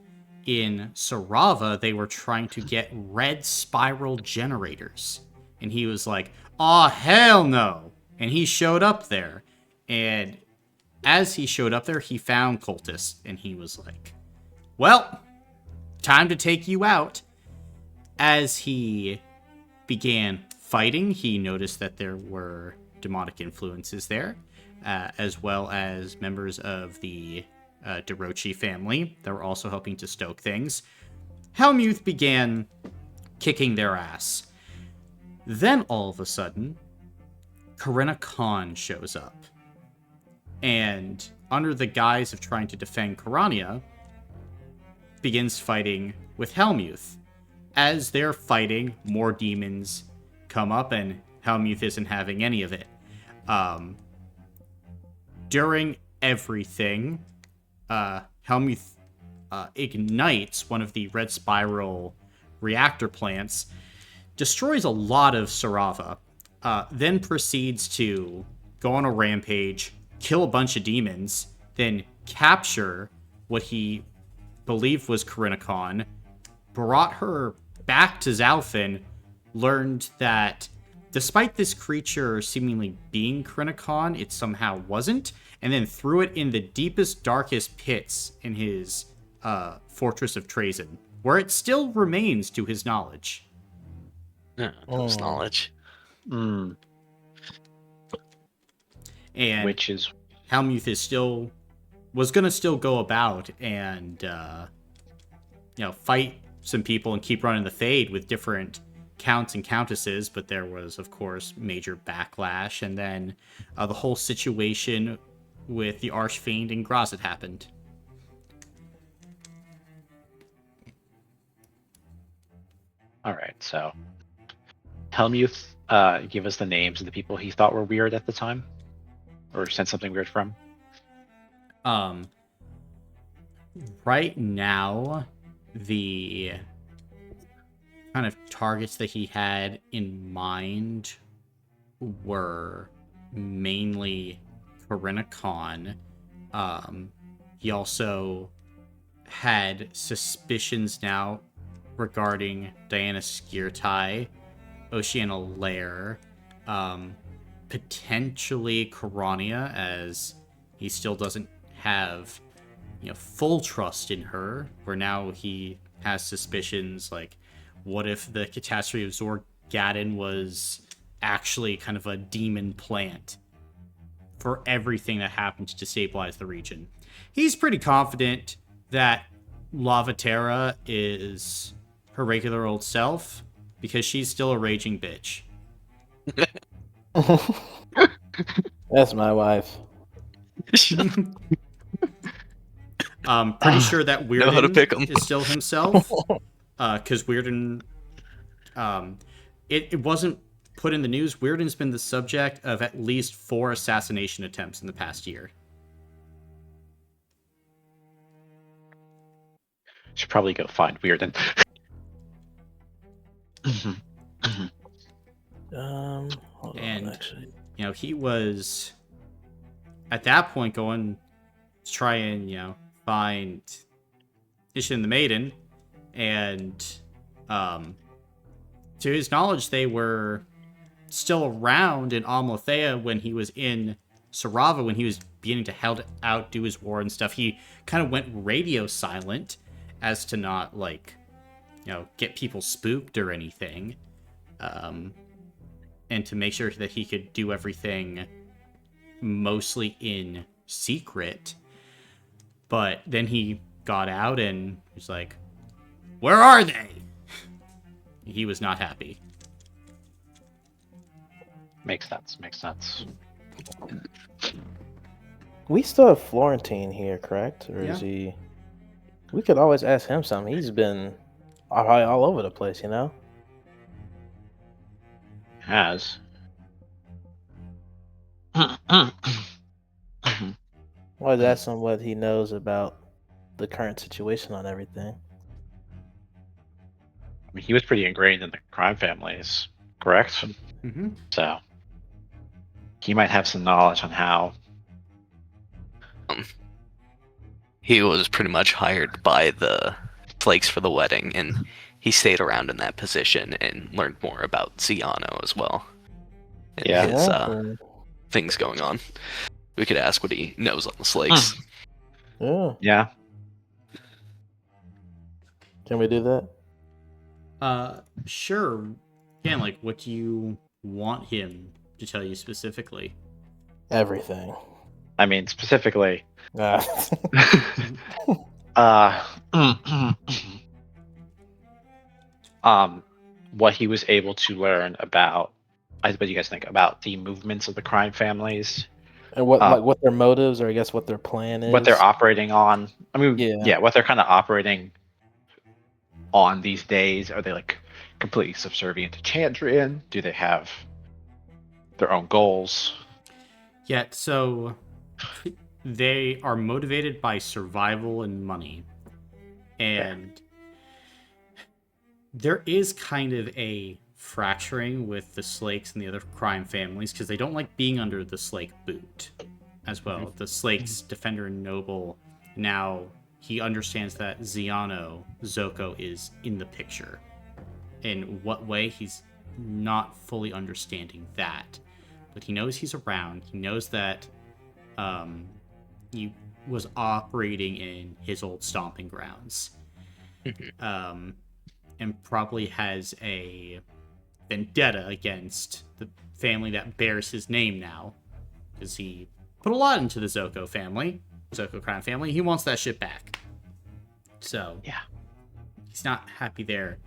in Sarava, they were trying to get red spiral generators. And he was like, "Aw, hell no!" And he showed up there. And as he showed up there, he found cultists. And he was like, "Well, time to take you out." As he began fighting, he noticed that there were demonic influences there, as well as members of the DeRochi family that were also helping to stoke things. Helmuth began kicking their ass. Then all of a sudden, Corinna Khan shows up. And under the guise of trying to defend Corania, begins fighting with Helmuth. As they're fighting, more demons come up, and Helmuth isn't having any of it. During everything, Helmuth ignites one of the red spiral reactor plants, destroys a lot of Sarava, then proceeds to go on a rampage, kill a bunch of demons, then capture what he believed was Corinna Khan, brought her back to Zalfin, learned that despite this creature seemingly being Corinna Khan, it somehow wasn't, and then threw it in the deepest, darkest pits in his fortress of Trazen, where it still remains to his knowledge. Yeah, his knowledge. Mm. And Which is Helmuth was gonna still go about and fight some people and keep running the Fade with different counts and countesses, but there was, of course, major backlash, and then the whole situation with the Archfiend and Grozit happened. all right. So Helmuth, give us the names of the people he thought were weird at the time, or sent something weird from. Right now, the kind of targets that he had in mind were mainly Corinna Khan. He also had suspicions now regarding Diana Skirtai, Oceana Lair, potentially Corania, as he still doesn't have full trust in her, where now he has suspicions like, what if the catastrophe of Zorgadon was actually kind of a demon plant for everything that happened to destabilize the region? He's pretty confident that Lavaterra is her regular old self, because she's still a raging bitch. That's my wife. I'm pretty sure that Know how to pick 'em. Weirden is still himself, because Weirden, it wasn't put in the news. Weirden's been the subject of at least 4 assassination attempts in the past year. Should probably go find Weirden. Hold And- on, actually. He was at that point going to try and find Ishin the Maiden, and to his knowledge, they were still around in Amalthea when he was in Sarava, when he was beginning to outdo his war and stuff. He kind of went radio silent as to not get people spooked or anything, and to make sure that he could do everything mostly in secret. But then he got out and was like, "Where are they?" He was not happy. Makes sense. We still have Florentine here, correct? Or Yeah. is he? We could always ask him something. He's been all over the place, Has. Always ask him what he knows about the current situation on everything. I mean, he was pretty ingrained in the crime families. correct? Mm-hmm. So he might have some knowledge on how. He was pretty much hired by the Flakes for the wedding, and he stayed around in that position and learned more about Ziano as well. And Yeah. his Exactly. things going on. We could ask what he knows on the Slakes. Yeah. Yeah. Can we do that? Sure. Again, like, what do you want him to tell you specifically? Everything. I mean, specifically, Ah. what he was able to learn about. What do you guys think about the movements of the crime families? And what their motives, or I guess what their plan is. What they're operating on. I mean, Yeah. what they're kind of operating on these days. Are they like completely subservient to Chandrian? Do they have their own goals? Yeah, so they are motivated by survival and money. And there is kind of a fracturing with the Slakes and the other crime families because they don't like being under the Slake boot as well. The Slake's defender and noble, now he understands that Zocco is in the picture. In what way, he's not fully understanding that. But he knows he's around. He knows that he was operating in his old stomping grounds. And probably has a vendetta against the family that bears his name now. Because he put a lot into the Zocco crime family. He wants that shit back. So, Yeah. he's not happy there.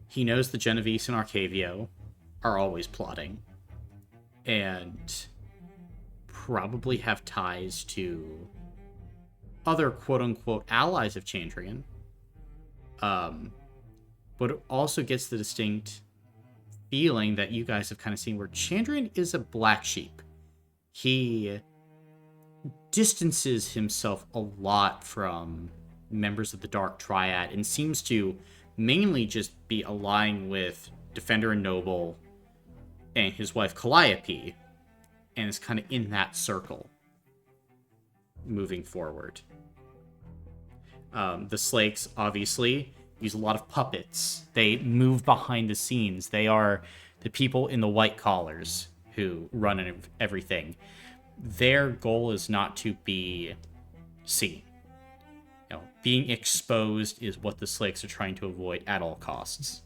He knows the Genovese and Arcavio are always plotting. And probably have ties to other quote-unquote allies of Chandrian. But it also gets the distinct feeling that you guys have kind of seen where Chandrian is a black sheep. He distances himself a lot from members of the Dark Triad and seems to mainly just be allying with Defender and Noble and his wife Calliope, and is kind of in that circle moving forward. The Slakes, obviously, use a lot of puppets. They move behind the scenes. They are the people in the white collars who run everything. Their goal is not to be seen. Being exposed is what the Slakes are trying to avoid at all costs.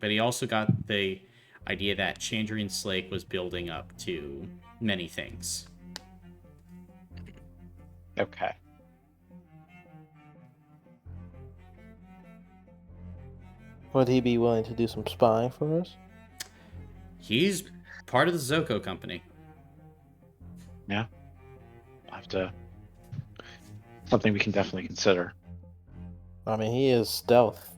But he also got the idea that Chandrian Slake was building up to many things. Okay. Would he be willing to do some spying for us? He's part of the Zoccos company. Yeah. I'll have to. Something we can definitely consider. I mean, he is stealth,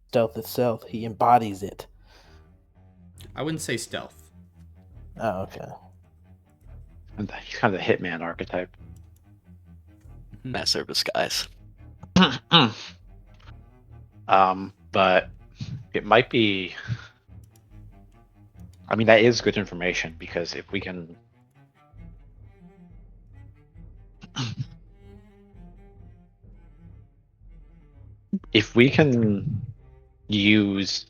Stealth itself. He embodies it. I wouldn't say stealth. Oh, okay. And he's kind of the hitman archetype. Master of disguise. But it might be. I mean, that is good information because if we can. If we can use.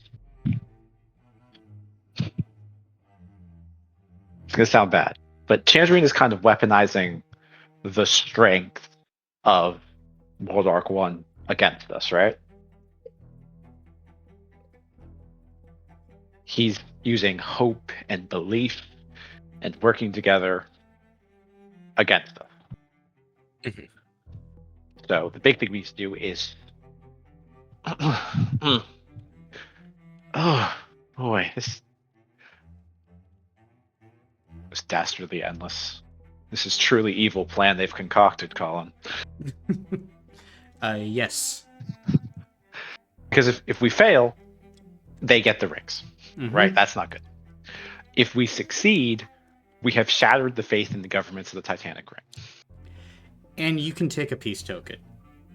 It's going to sound bad, but Chandrian is kind of weaponizing the strength of World Arc 1 against us, right? He's using hope and belief and working together against us. Mm-hmm. So the big thing we need to do is oh boy, this is dastardly endless. This is truly evil plan they've concocted, Colin. Yes. Because if we fail, they get the rings. Mm-hmm. Right? That's not good. If we succeed, we have shattered the faith in the governments of the Titanic Ring. And you can take a peace token.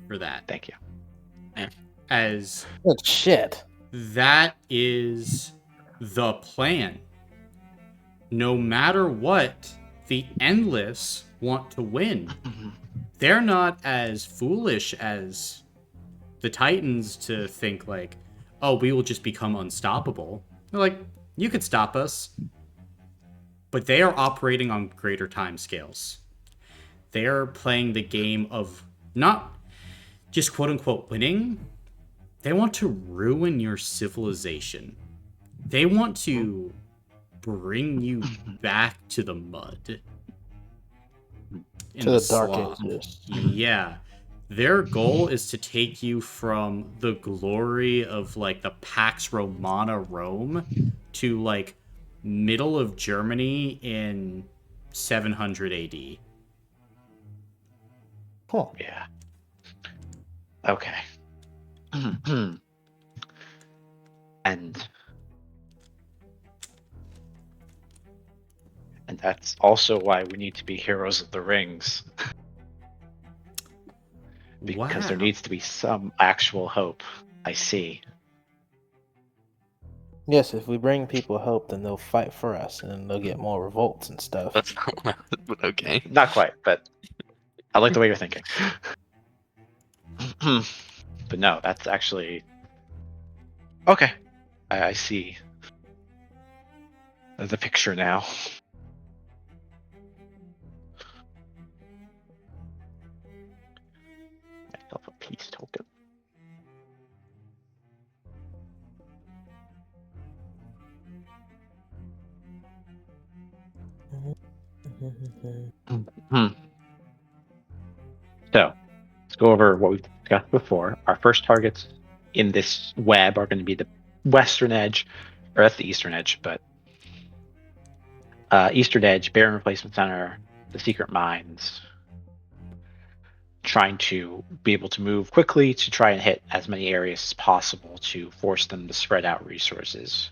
for that. Thank you. As Good shit. that is the plan. No matter what, the Endless want to win. They're not as foolish as the Titans to think like, oh, we will just become unstoppable. They're like, you could stop us. But they are operating on greater time scales. They are playing the game of not just quote unquote winning. They want to ruin your civilization. They want to bring you back to the mud. To the dark slop. ages. Yeah. Their goal is to take you from the glory of like the Pax Romana Rome to like middle of Germany in 700 AD. Huh. Yeah. Okay. And that's also why we need to be heroes of the rings. Because there Wow. needs to be some actual hope. I see. Yes, if we bring people hope, then they'll fight for us, and they'll get more revolts and stuff. That's not what but okay. Not quite, but I like the way you're thinking. But no, that's actually okay. I see the picture now. Myself a peace token. So, let's go over what we've discussed before. Our first targets in this web are going to be the western edge, or that's the eastern edge, but eastern edge, Baron Replacement Center, the secret mines, trying to be able to move quickly to try and hit as many areas as possible to force them to spread out resources.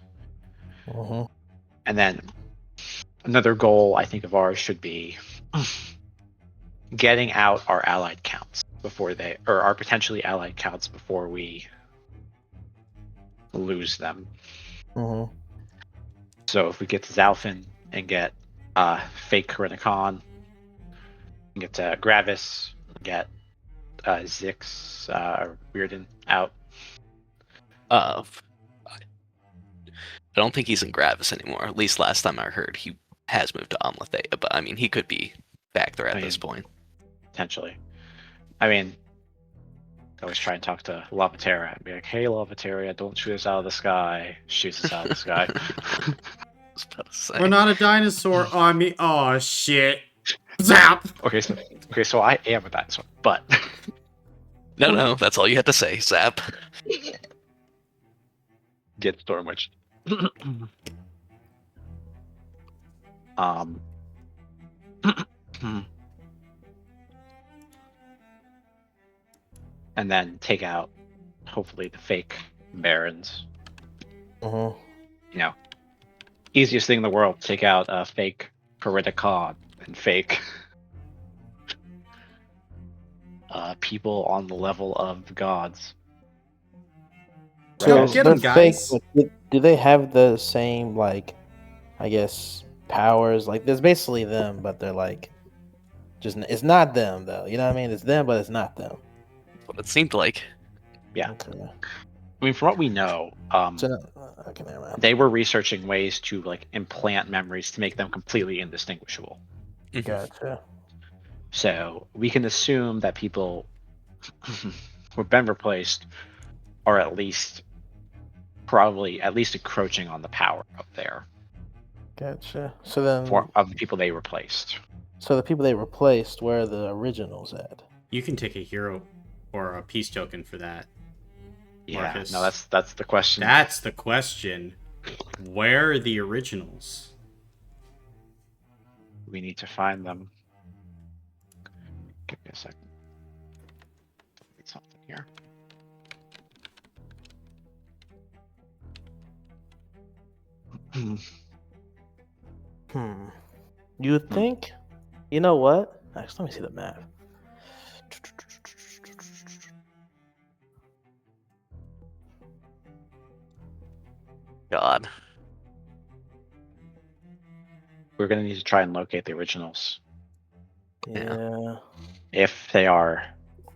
Mhm. And then another goal I think of ours should be getting out our allied counts before they, or our potentially allied counts before we lose them. Mhm. So if we get to Zalfin and get fake Karinikon, get Gravis, get Zix or Reardon out. I don't think he's in Gravis anymore. At least last time I heard, he has moved to Amlathea, but I mean, he could be back there at this point. Potentially. I mean, I always try and talk to Lavaterra and be like, hey, Lavaterra, don't shoot us out of the sky. Shoots us out of the sky. I was about to say. We're not a dinosaur army. Oh shit. Zap! Okay, so I am a dinosaur, but No, that's all you had to say, Zap. get Stormwitch. And then take out, hopefully, the fake barons. Mhm. You know, easiest thing in the world, take out a fake Karinikon and fake people on the level of the gods. So Right. Get they're 'em, fake, guys. but do they have the same, like, I guess, powers? Like, there's basically them, but they're like, just it's not them though. You know what I mean? It's them, but it's not them. What it seemed like. Yeah. Okay. I mean, from what we know, So no, okay, never mind. they were researching ways to like implant memories to make them completely indistinguishable. Gotcha. So we can assume that people who've been replaced are at least encroaching on the power up there Gotcha. So then, of the people they replaced. so the people they replaced, where are the originals at? You can take a hero or a peace token for that. Yeah, Marcus. no, that's the question. That's the question. Where are the originals? We need to find them. Give me a second. Need something here. You would think? You know what? Actually, let me see the map. God. We're gonna need to try and locate the originals Yeah. if they are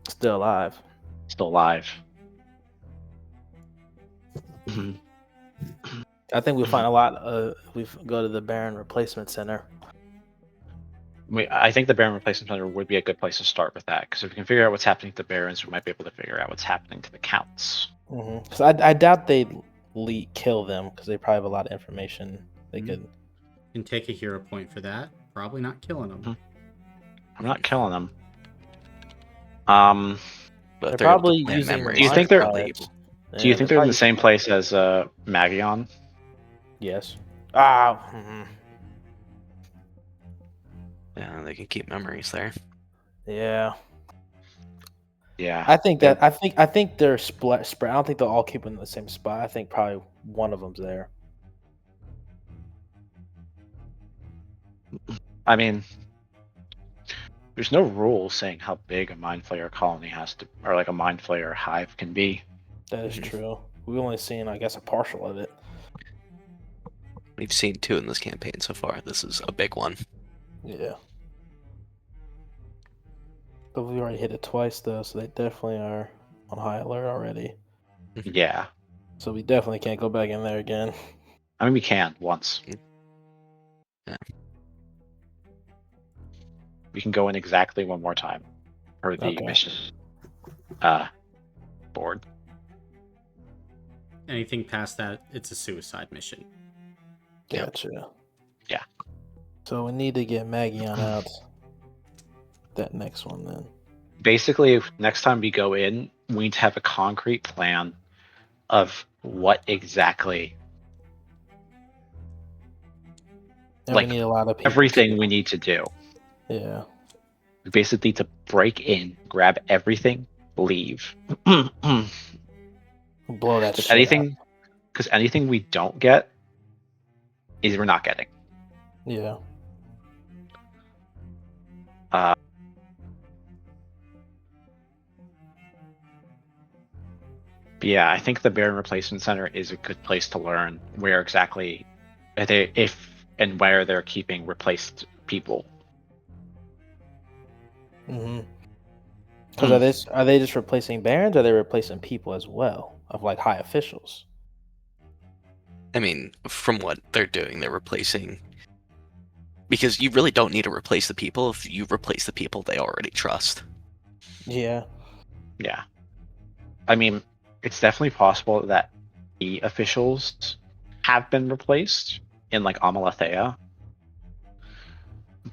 Still alive. still alive. I think we'll find a lot. If we go to the Baron Replacement Center. I think the Baron Replacement Center would be a good place to start with that, because if we can figure out what's happening to the Barons, we might be able to figure out what's happening to the Counts. Because I doubt they'd kill them because they probably have a lot of information they Mhm. could. Can take a hero point for that. Probably not killing them. I'm not killing them. Um, But They're if they're able to probably plant using memories, Do you mind think they're- probably slides. able. do you Yeah, think they're in probably the same using- place as Magion? Yes. Yeah, they can keep memories there. Yeah. Yeah. I think they're spread. I don't think they'll all keep in the same spot. I think probably one of them's there. I mean, there's no rule saying how big a Mind Flayer colony has to, or like a Mind Flayer hive can be. That is true. We've only seen, I guess, a partial of it. We've seen 2 in this campaign so far. This is a big one. Yeah. But we already hit it twice though, so they definitely are on high alert already. Yeah. So we definitely can't go back in there again. I mean, we can once. Yeah. We can go in exactly one more time for the Okay. mission board. Anything past that, it's a suicide mission. Yeah. Gotcha. Yeah. So we need to get Maggie on out. That next one then. Basically, if next time we go in, we need to have a concrete plan of what exactly, And like, we need a lot of people. everything too. we need to do. Yeah. We basically need to break in, grab everything, leave. Blow that Because shit anything we don't get is we're not getting. up. Yeah. But yeah, I think the Baron Replacement Center is a good place to learn where exactly if and where they're keeping replaced people. Because are they just replacing barons, or are they replacing people as well of like high officials? I mean, from what they're doing, they're replacing. Because you really don't need to replace the people if you replace the people they already trust. Yeah. Yeah. I mean, it's definitely possible that the officials have been replaced in like Amalathea.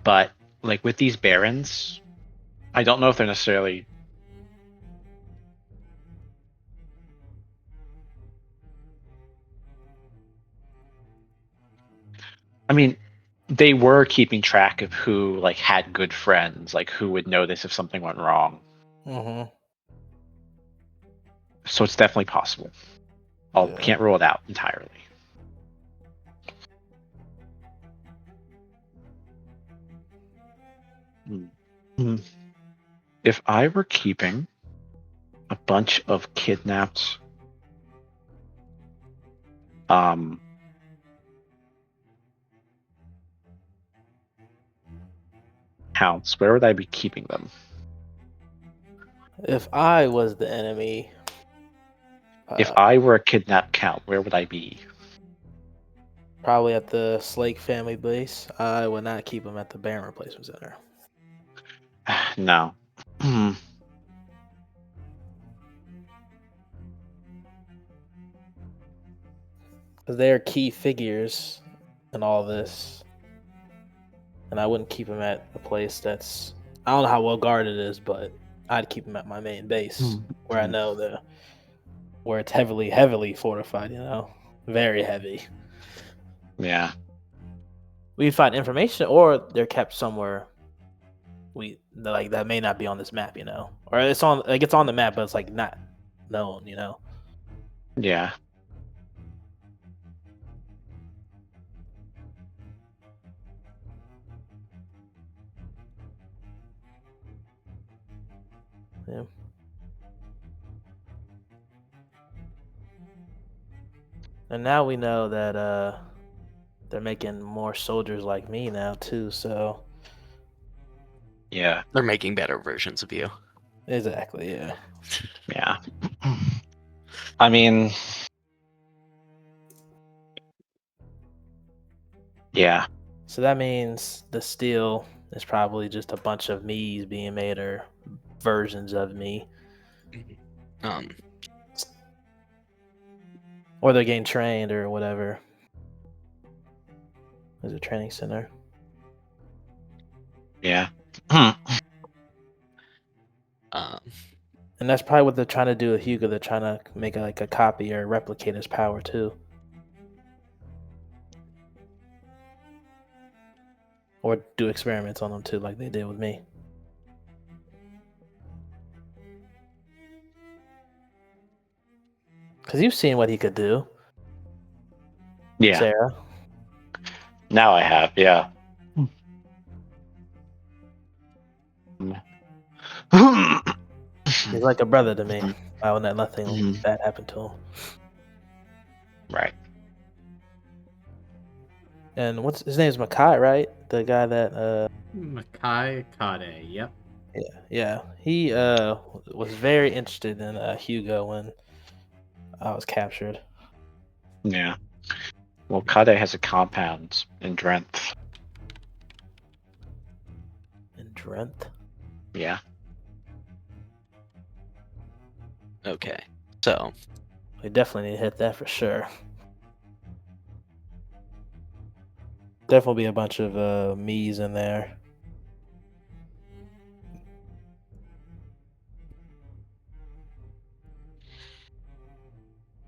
But like with these barons, I don't know if they're necessarily I mean, they were keeping track of who like had good friends, like who would notice if something went wrong. Mm-hmm. So it's definitely possible. I Yeah. can't rule it out entirely. If I were keeping a bunch of kidnapped counts, where would I be keeping them? If I was the enemy, If I were a kidnapped count, where would I be? probably at the Slake family base, I would not keep them at the Baron Replacement Center. No. Because they are key figures in all this. And I wouldn't keep them at a place that's... I don't know how well guarded it is, but I'd keep them at my main base, where I know where it's heavily fortified, very heavy. Yeah. We find information, or they're kept somewhere that may not be on this map, or it's on the map, but it's like not known, Yeah. Yeah. And now we know that they're making more soldiers like me now too. So Yeah. They're making better versions of you. exactly, yeah. Yeah. I mean, yeah. So that means the steel is probably just a bunch of me's being made or versions of me, Um, or they're getting trained or whatever. There's a training center. Yeah. um, And that's probably what they're trying to do with Hugo. They're trying to make like a copy or replicate his power too. Or do experiments on him too, like they did with me. Because you've seen what he could do, Yeah. Sarah. Now I have. Yeah. He's like a brother to me. I would let nothing Mhm. bad happen to him. Right. And what's his name is Makai, right? The guy that Makai Kade, yep. yeah. He was very interested in Hugo when I was captured. Yeah. Well, Kade has a compound in Drenth. In Drenth. Yeah. okay, so We definitely need to hit that for sure. Definitely be a bunch of me's in there.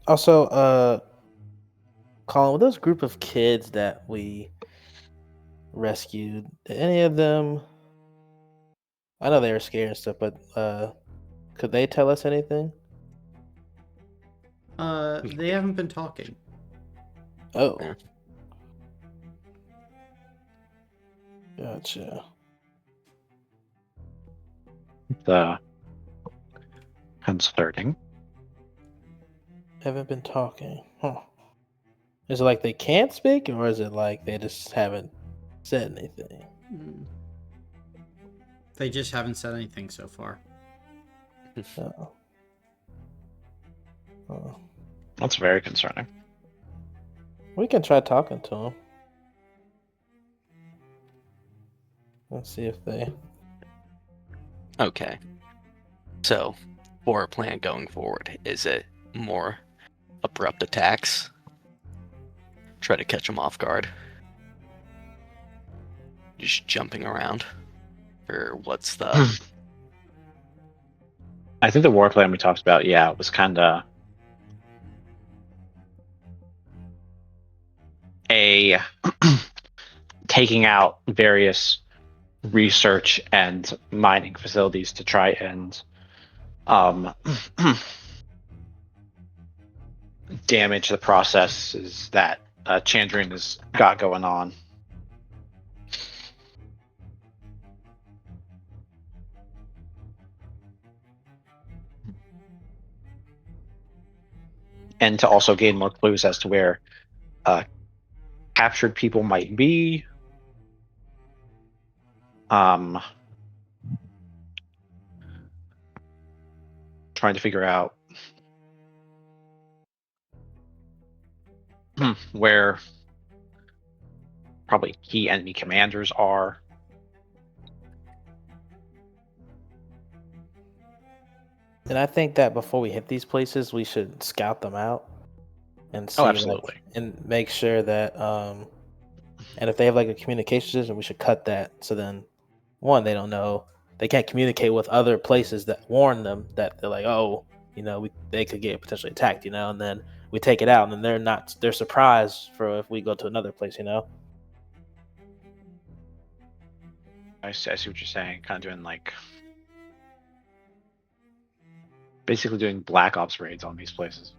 Also, Colin, with those group of kids that we rescued, did any of them? I know they were scared and stuff, but could they tell us anything? They haven't been talking. Oh, Yeah. gotcha. The concerning. Haven't been talking. Huh. Is it like they can't speak, or is it like they just haven't said anything? They just haven't said anything so far. Oh. Oh. That's very concerning. We can try talking to them. Let's see if they. okay, so for a plan going forward, is it more abrupt attacks? Try to catch them off guard. Just jumping around, or what's the? I think the war plan we talked about, yeah, it was kind of a taking out various research and mining facilities to try and damage the processes that Chandrian has got going on. And to also gain more clues as to where captured people might be. Trying to figure out where probably key enemy commanders are. And I think that before we hit these places, we should scout them out and see, Oh, like, absolutely. and make sure that, and if they have like a communication system, we should cut that. So then, one, they don't know, they can't communicate with other places that warn them that they're like, oh, they could get potentially attacked, and then we take it out, and then they're surprised for if we go to another place. I see what you're saying. Kind of doing basically doing black ops raids on these places.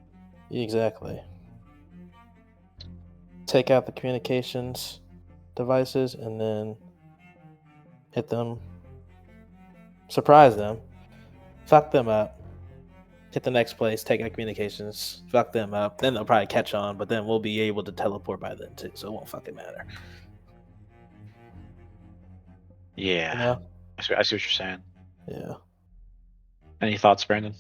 Exactly. Take out the communications devices and then hit them, surprise them, fuck them up, hit the next place, take our communications, fuck them up. Then they'll probably catch on, but then we'll be able to teleport by then too, so it won't fucking matter. Yeah. You know? I see what you're saying. Yeah. Any thoughts, Brandon?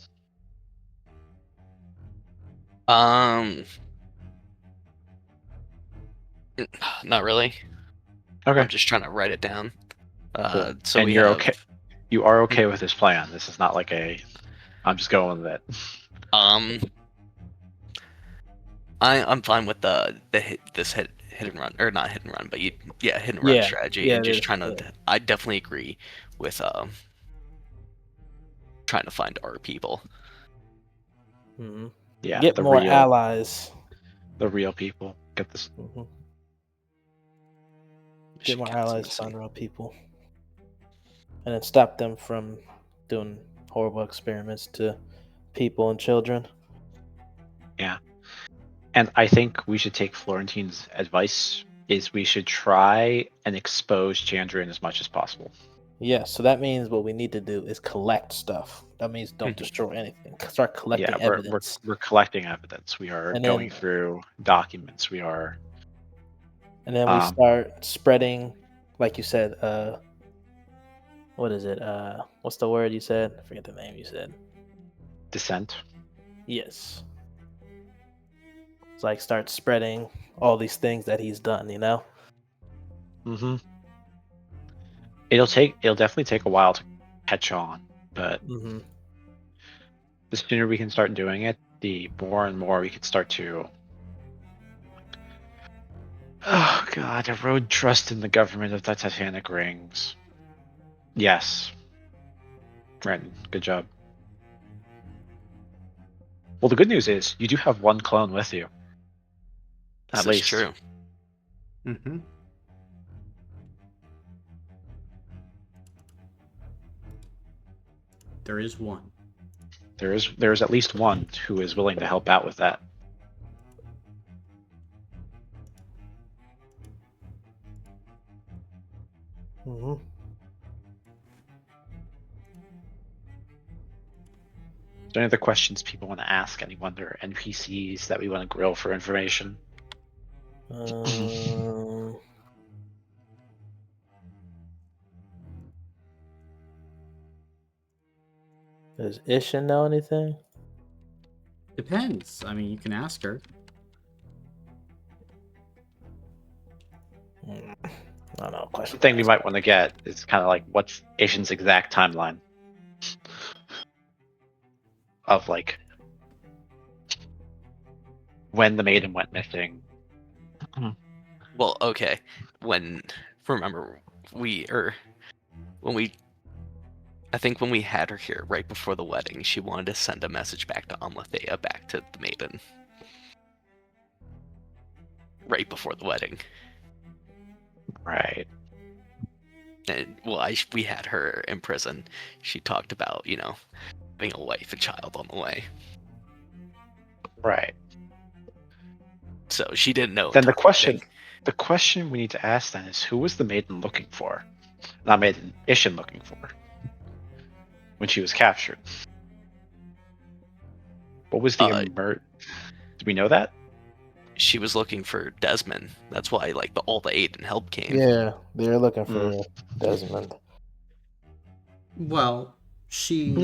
Not really. Okay. I'm just trying to write it down. Cool. So and we you're have, okay. You are okay with this plan. This is not like a. I'm just going with it. I'm fine with this hit and run, or not hit and run, but hit and run Yeah. strategy, Yeah, and just it is. trying to. Yeah. I definitely agree with trying to find our people. Mhm. Yeah. Get the more real, allies. The real people. Get this. Hmm. Get Shit more counts allies, missing. find real people, and then stop them from doing horrible experiments to people and children. Yeah. And I think we should take Florentine's advice. Is we should try and expose Chandrian as much as possible. Yeah, so that means what we need to do is collect stuff. That means don't destroy anything. Start collecting Yeah, evidence. we're collecting evidence. We are And going then through documents. We are. and then we Um, start spreading, like you said, what is it? What's the word you said? I forget the name you said. Dissent. Yes. It's like start spreading all these things that he's done, you know? Mm-hmm. It'll definitely take a while to catch on, but Mm-hmm. the sooner we can start doing it, the more and more we can start to. Oh God! Erode trust in the government of the Titanic Rings. Yes, Brandon, good job. Well, the good news is you do have one clone with you. This At is least. true. Mm-hmm. There is one. There's at least one who is willing to help out with that. Mm-hmm. Is there any other questions people want to ask? Anyone or NPCs that we want to grill for information? Does Ishin know anything? Depends. I mean, you can ask her. I don't know. Question. Something we might want to get is kind of like what's Ishin's exact timeline of like when the maiden went missing. Well, okay. Remember, when we, I think when we had her here right before the wedding, she wanted to send a message back to Amlathea, back to the maiden. Right before the wedding. Right. And, well, we had her in prison. She talked about, being a wife and child on the way. Right. So she didn't know. Then until wedding. the question we need to ask then is who was the maiden looking for? Not maiden, Ishin looking for when she was captured. What was the Did we know that? She was looking for Desmond. That's why, all the aid and help came. Yeah, they're looking for Desmond. Well, she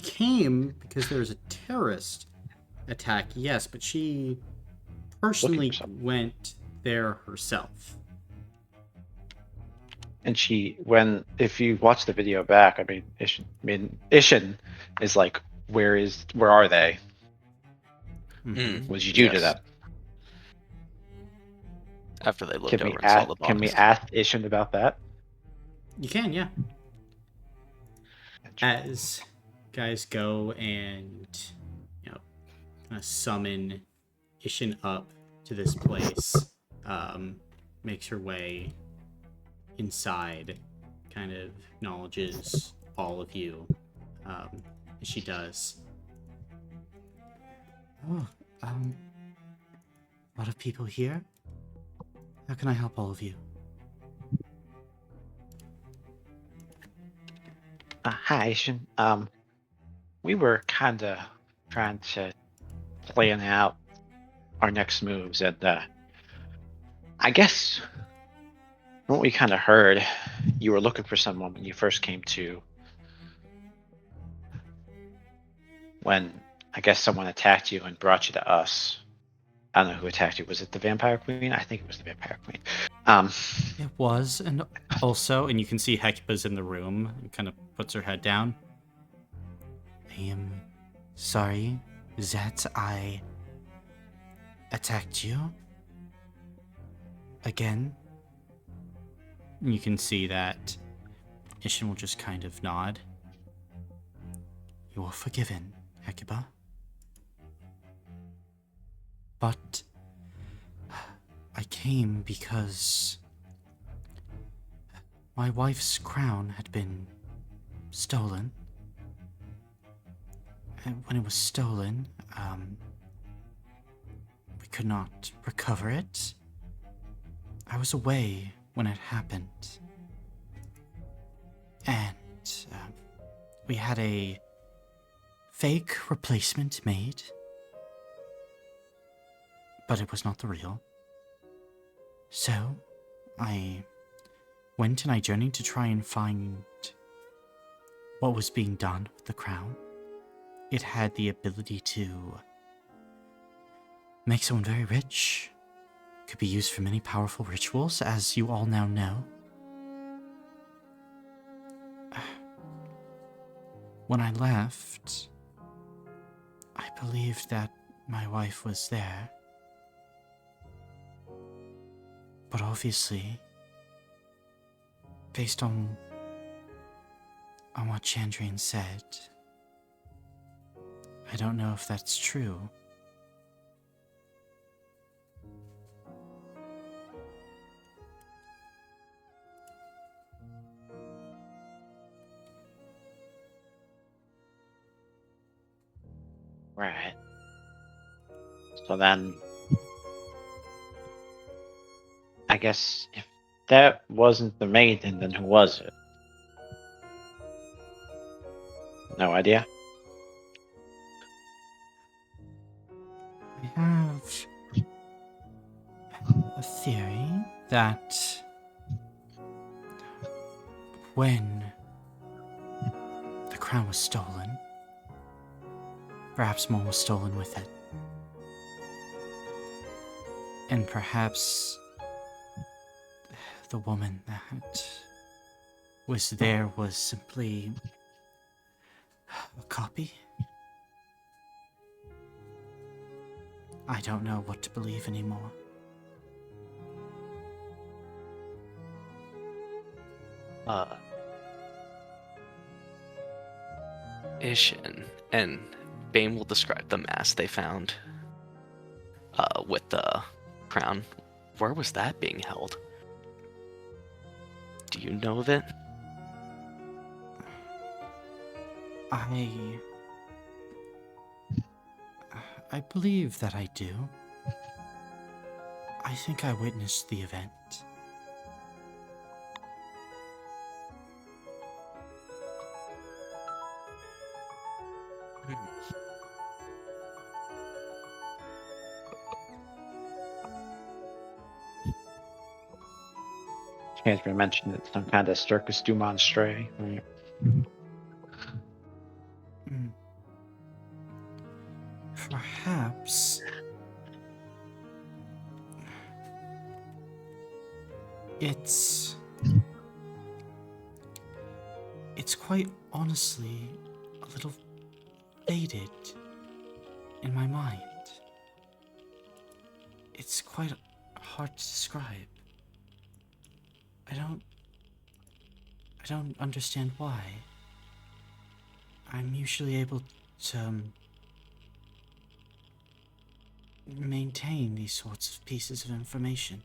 came because there was a terrorist attack, yes, but she personally went there herself. And if you watch the video back, Ishin is like, where are they? Mm-hmm. What did you do to them? After they looked over and saw the box. Can we ask Ishin about that? You can, yeah. As guys go and kind of summon Ishin up to this place, makes her way inside, kind of acknowledges all of you, as she does. Oh, a lot of people here. How can I help all of you? Hi, Ishin. we were kind of trying to plan out our next moves, and I guess from what we kind of heard, you were looking for someone when you first came to. When I guess someone attacked you and brought you to us. I don't know who attacked you. Was it the Vampire Queen? I think it was the Vampire Queen. It was, and also, and you can see Hecuba's in the room and kind of puts her head down. I am sorry that I attacked you again. You can see that Ishin will just kind of nod. You are forgiven, Hecuba. But I came because my wife's crown had been stolen. And when it was stolen, we could not recover it. I was away when it happened. And we had a fake replacement made. But it was not the real. So, I went and I journeyed to try and find what was being done with the crown. It had the ability to make someone very rich. Could be used for many powerful rituals, as you all now know. When I left, I believed that my wife was there. But obviously, based on what Chandrian said, I don't know if that's true. Right. So then, I guess if that wasn't the maiden, then who was it? No idea. I have a theory that when the crown was stolen, perhaps more was stolen with it. And perhaps the woman that was there was simply a copy. I don't know what to believe anymore. Ishin and Bane will describe the mask they found with the crown. Where was that being held? Do you know of it? I believe that I do. I think I witnessed the event. Chancellor mentioned it's some kind of circus du monstre. Right? Perhaps it's quite honestly a little faded in my mind. It's quite hard to describe. I don't understand why. I'm usually able to maintain these sorts of pieces of information.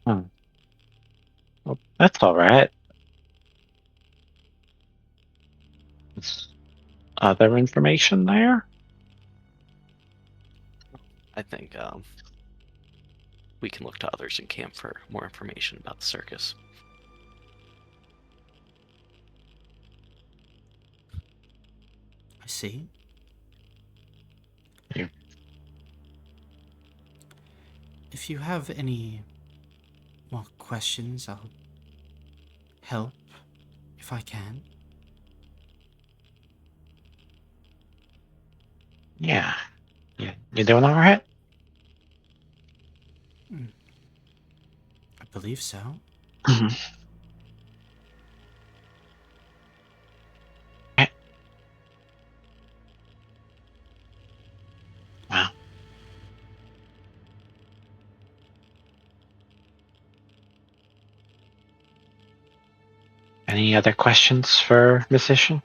Well, that's all right. Is other information there? I think we can look to others in camp for more information about the circus. see. You. If you have any more questions, I'll help if I can. Yeah. You doing all right? I believe so. Mhm. Okay. Wow. Any other questions for Miss Ishin?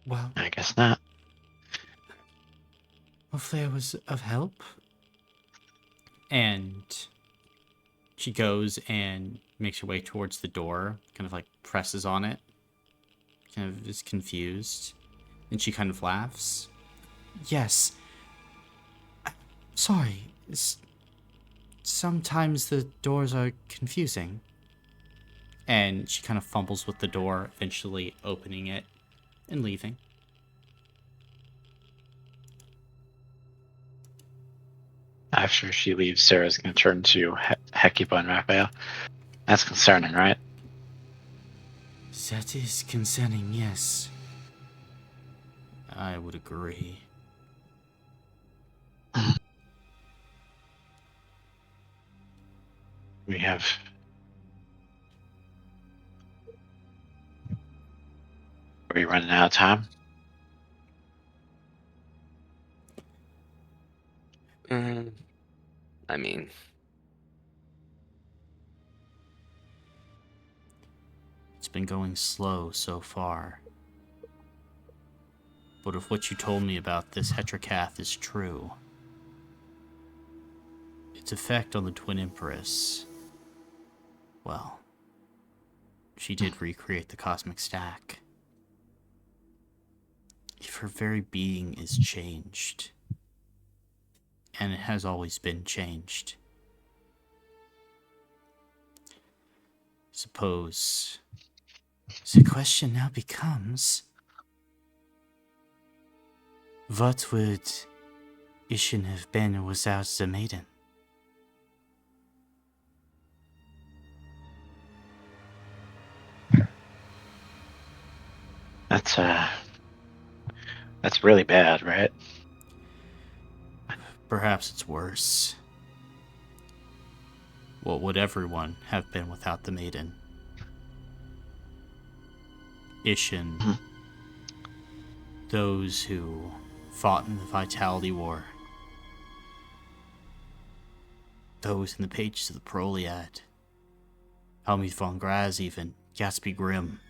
Well, I guess not. hopefully I was of help. And she goes and makes her way towards the door, kind of like presses on it, kind of is confused. And she kind of laughs. Yes. Sorry. Sometimes the doors are confusing. And she kind of fumbles with the door, eventually opening it and leaving. After she leaves, Sarah's going to turn to Hecuba and Raphael. That's concerning, right? That is concerning, yes. I would agree. We have. Are we running out of time? I mean, It's been going slow so far. But if what you told me about this Hetracath is true, its effect on the Twin Empress, well, she did recreate the cosmic stack. If her very being is changed, and it has always been changed, suppose the question now becomes, what would Ishin have been without the maiden? That's really bad, right? Perhaps it's worse. What would everyone have been without the maiden? Ishin, Mhm. those who fought in the Vitality War, those in the pages of the Proliad, Helmuth von Graz even, Gatsby Grimm.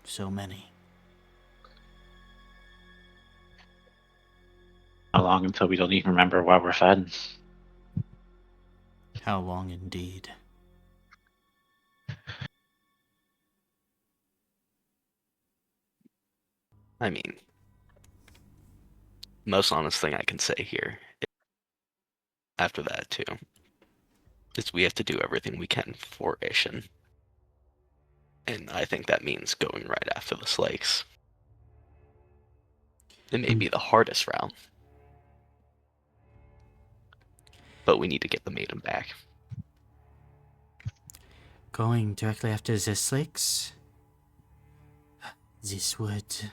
So many. How long until we don't even remember why we're fed? How long indeed. I mean, most honest thing I can say here after that too is we have to do everything we can for Ishin. And I think that means going right after the Slakes. It may be the hardest route, but we need to get the maiden back. Going directly after the Slicks? This would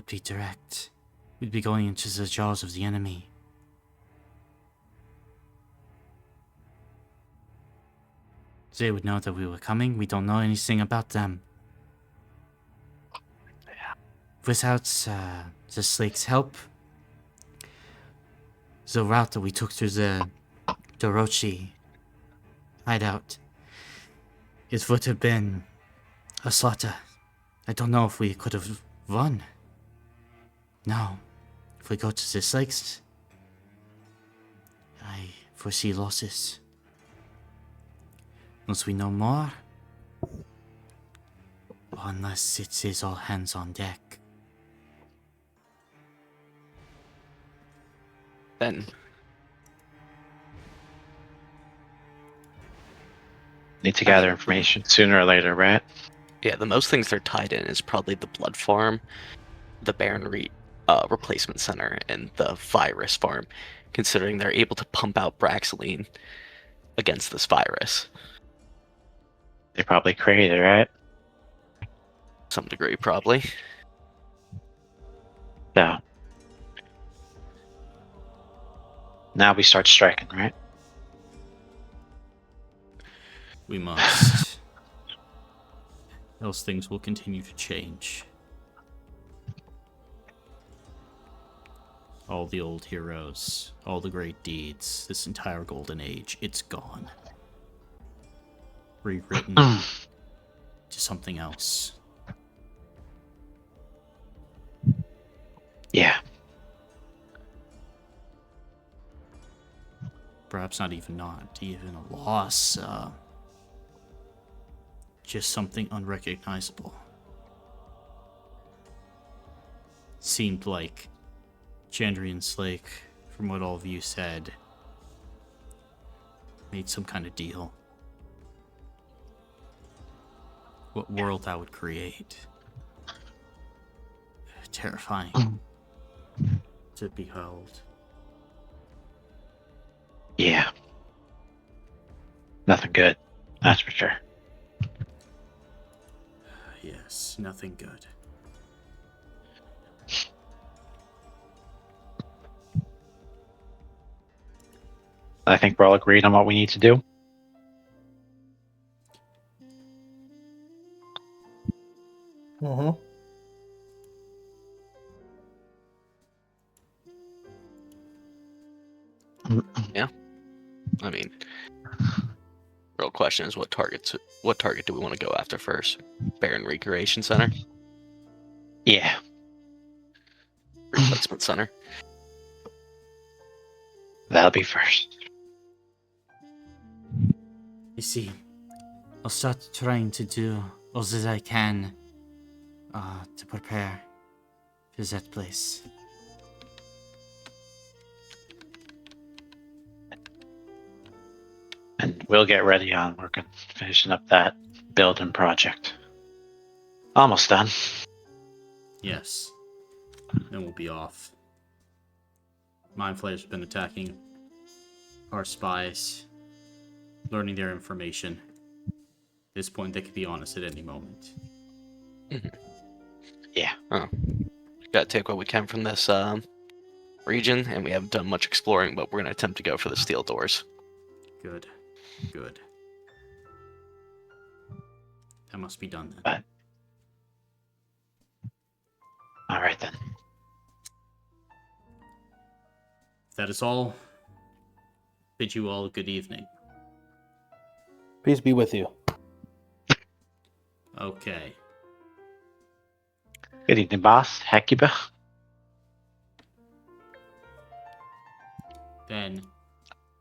be direct. We'd be going into the jaws of the enemy. They would know that we were coming. We don't know anything about them. Without the Slake's help, the route that we took through the Dorochi hideout, it would have been a slaughter. I don't know if we could have won. No. If we go to the Lakes, I foresee losses. Once we know more, Unless it says all hands on deck. Then Need to I gather mean- information sooner or later, right? yeah, the most things they're tied in is probably the blood farm, the replacement center, and the virus farm, considering they're able to pump out Braxoline against this virus. They probably created it, right? Some degree, probably. So now we start striking, right? We must. Else things will continue to change. All the old heroes, all the great deeds, this entire golden age, it's gone. Rewritten to something else. Yeah. Perhaps not even a loss. Just something unrecognizable. Seemed like Chandrian Slake, from what all of you said, made some kind of deal. What world that would create. Terrifying to behold. Yeah. Nothing good. That's for sure. Yes, nothing good. I think we're all agreed on what we need to do. Mm-hmm. I mean, real question is what target do we want to go after first? Baron Recreation Center? Yeah. Replacement Center? That'll be first. You see, I'll start trying to do all that I can to prepare for that place. And we'll get ready on working, finishing up that building project. Almost done. Yes. Then we'll be off. Mind Flayers have been attacking our spies, learning their information. At this point, they could be on us at any moment. Yeah. Gotta take what we can from this region, and we haven't done much exploring, but we're gonna attempt to go for the steel doors. Good. Good. That must be done then. But all right then. If that is all, bid you all a good evening. Peace be with you. Okay. Good evening, boss. Hecuba. Then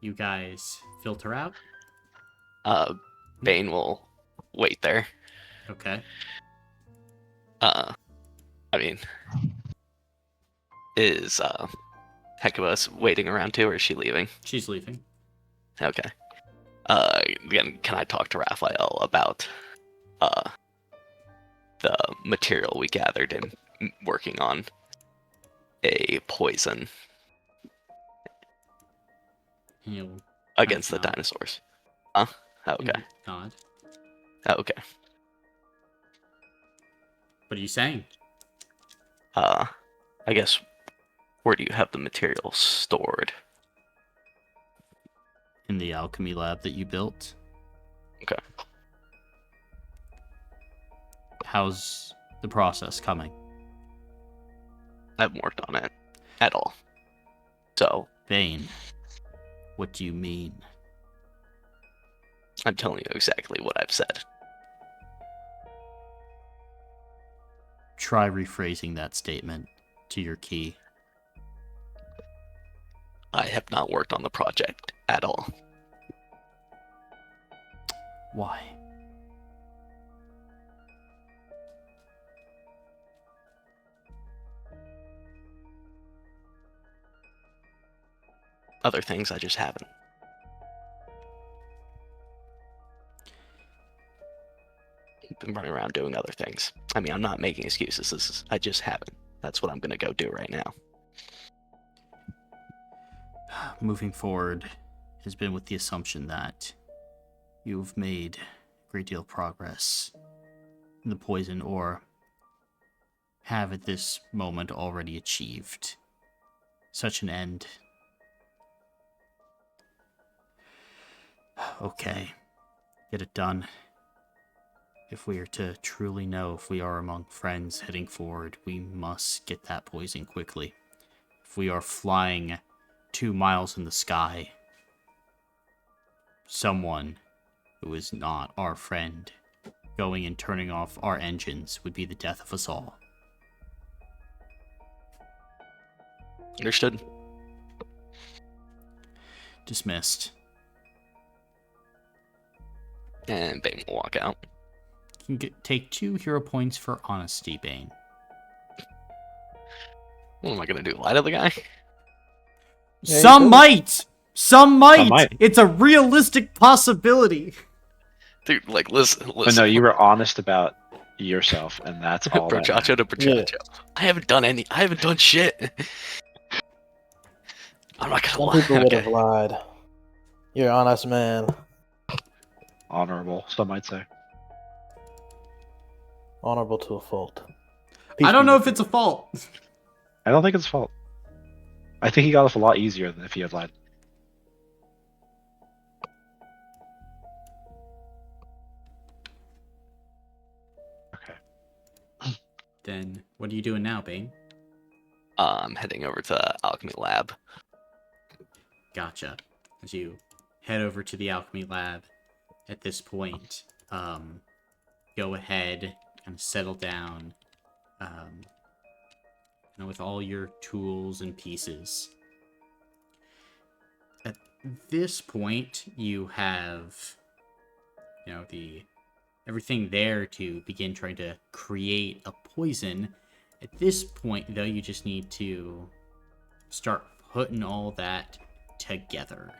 you guys filter out. Bane will wait there. Okay. I mean, is Hecuba waiting around too, or is she leaving? She's leaving. Okay. Again, can I talk to Raphael about the material we gathered in working on a poison He'll against the nod. dinosaurs? Huh? Okay. Nod. Okay. What are you saying? I guess, where do you have the material stored? In the alchemy lab that you built? Okay. How's the process coming? I haven't worked on it at all. So, Vane, what do you mean? I'm telling you exactly what I've said. Try rephrasing that statement to your key. I have not worked on the project at all. Why? other things. I just haven't. Been running around doing other things. I mean, I'm not making excuses. I just haven't. That's what I'm gonna go do right now. Moving forward has been with the assumption that you've made a great deal of progress in the poison, or have at this moment already achieved such an end. Okay, get it done. If we are to truly know if we are among friends heading forward, we must get that poison quickly. If we are flying 2 miles in the sky, someone who is not our friend going and turning off our engines would be the death of us all. Understood. Dismissed. And Bane will walk out. You can take 2 hero points for honesty, Bane. What am I gonna do? Lie to the guy? Yeah, Some you might! Some might! might. It's a realistic possibility! Dude, like, listen. But no, you were honest about yourself, and that's all that Brochacho matters. to Brochacho. I haven't done shit. I'm not gonna Some lie. people would Okay. have lied. You're an honest man. Honorable, some might say. Honorable to a fault. I don't know if it's a fault. I don't think it's his fault. I think he got off a lot easier than if he had lied. Okay. Then, what are you doing now, Bane? I'm heading over to the alchemy lab. Gotcha. As you head over to the alchemy lab, at this point, go ahead and settle down, with all your tools and pieces. At this point, you have, everything there to begin trying to create a poison. At this point, though, you just need to start putting all that together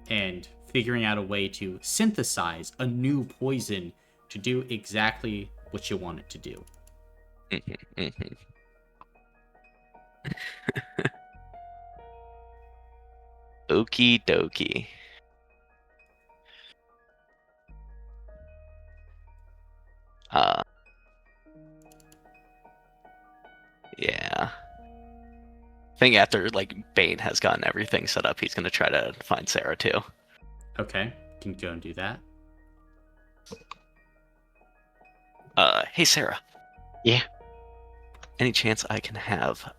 and figuring out a way to synthesize a new poison to do exactly what you want it to do. Okie dokie. Yeah. I think after, like, Bane has gotten everything set up, he's gonna try to find Sarah, too. Okay, can go and do that. Hey, Sarah. Yeah. Any chance I can have,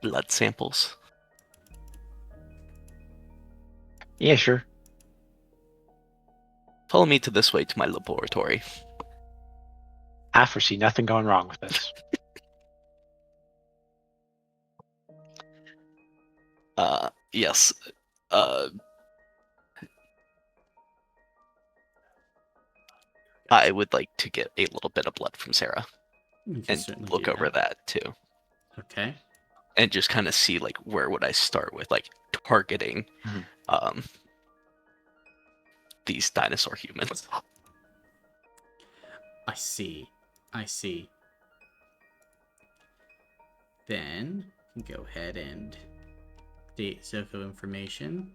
blood samples? Yeah, sure. Follow me to this way to my laboratory. I foresee nothing going wrong with this. Yes. I would like to get a little bit of blood from Sarah You can and certainly look do over that too. Okay. And just kind of see, like, where would I start with, like, targeting Mhm. these dinosaur humans. I see. Then, go ahead and update Zocco information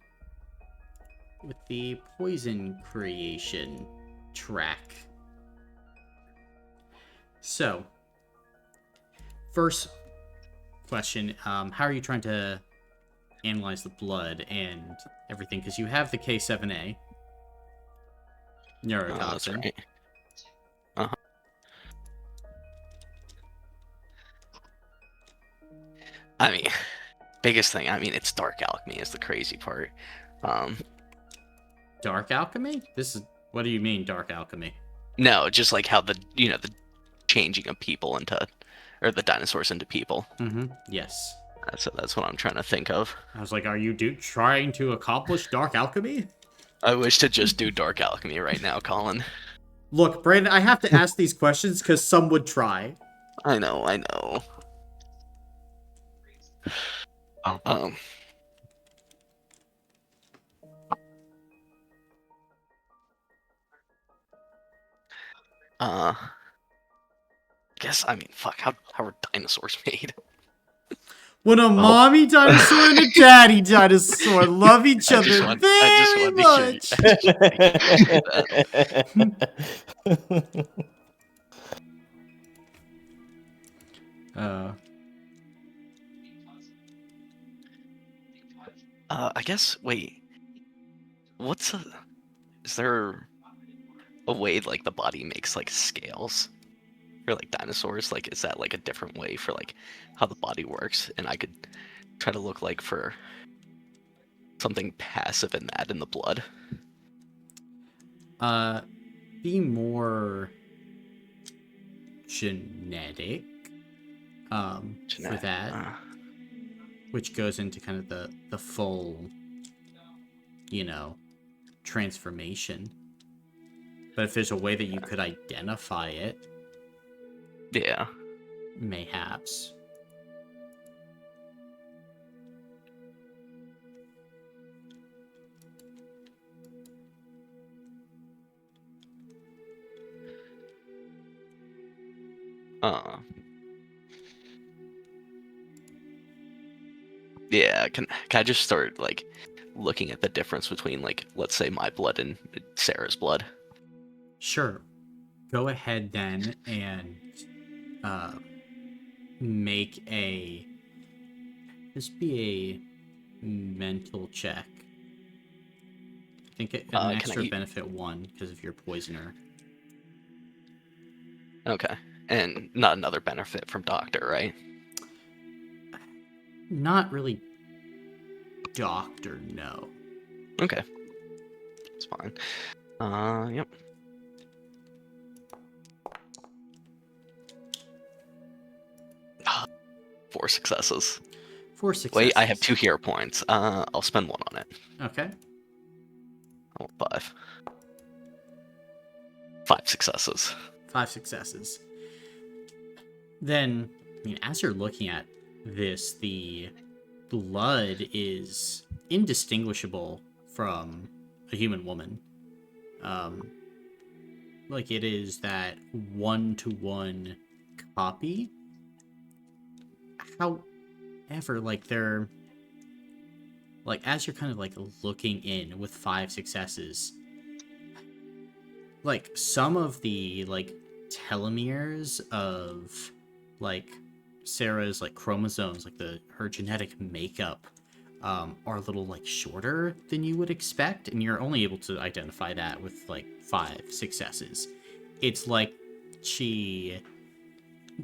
with the poison creation track. So, first question, how are you trying to analyze the blood and everything? Because you have the K7A neurotoxin. That's right. I mean, biggest thing, it's dark alchemy is the crazy part. Dark alchemy? What do you mean, dark alchemy? No, just like how the changing of people or the dinosaurs into people. Mm-hmm. Yes. That's what I'm trying to think of. I was like, are you trying to accomplish dark alchemy? I wish to just do dark alchemy right now, Colin. Look, Brandon, I have to ask these questions because some would try. I know. Um. I guess, I mean, fuck, how are dinosaurs made? When a mommy dinosaur and a daddy dinosaur love each I just other want- I just very wanted to hear you- much. I just wanted to hear that. Uh, I guess, wait, is there a way, like, the body makes, like, scales? For, like, dinosaurs? Like, is that, like, a different way for, like, how the body works? And I could try to look, like, for something passive in that in the blood. be more genetic. For Genetic. that, which goes into kind of the full, transformation. But if there's a way that you could identify it, Yeah. mayhaps. Yeah, can I just start, like, looking at the difference between, like, let's say my blood and Sarah's blood? Sure. Go ahead then and make this be a mental check. I think an Can extra I- benefit 1 because of your poisoner. Okay. And not another benefit from Doctor, right? Not really doctor, no. Okay. It's fine. Yep. Four successes. 4 successes. Wait, I have 2 hero points. I'll spend 1 on it. Okay. I want 5. 5 successes. 5 successes. Then, I mean, as you're looking at this, the blood is indistinguishable from a human woman. Like it is that 1-to-1 copy. However, like they're like as you're kind of like looking in with 5 successes, like some of the like telomeres of like Sarah's like chromosomes, like her genetic makeup, are a little like shorter than you would expect, and you're only able to identify that with like 5 successes. It's like she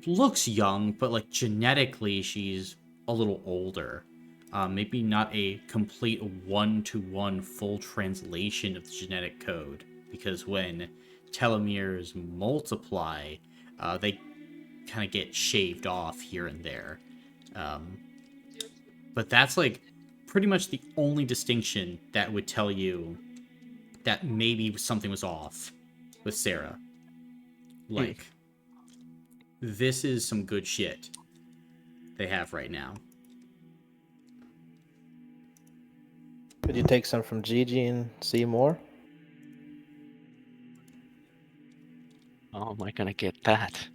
looks young, but like genetically she's a little older. Maybe not a complete 1-to-1 full translation of the genetic code, because when telomeres multiply, they kind of get shaved off here and there. But that's like pretty much the only distinction that would tell you that maybe something was off with Sarah. Like, this is some good shit they have right now. Could you take some from Gigi and see more? How am I gonna get that?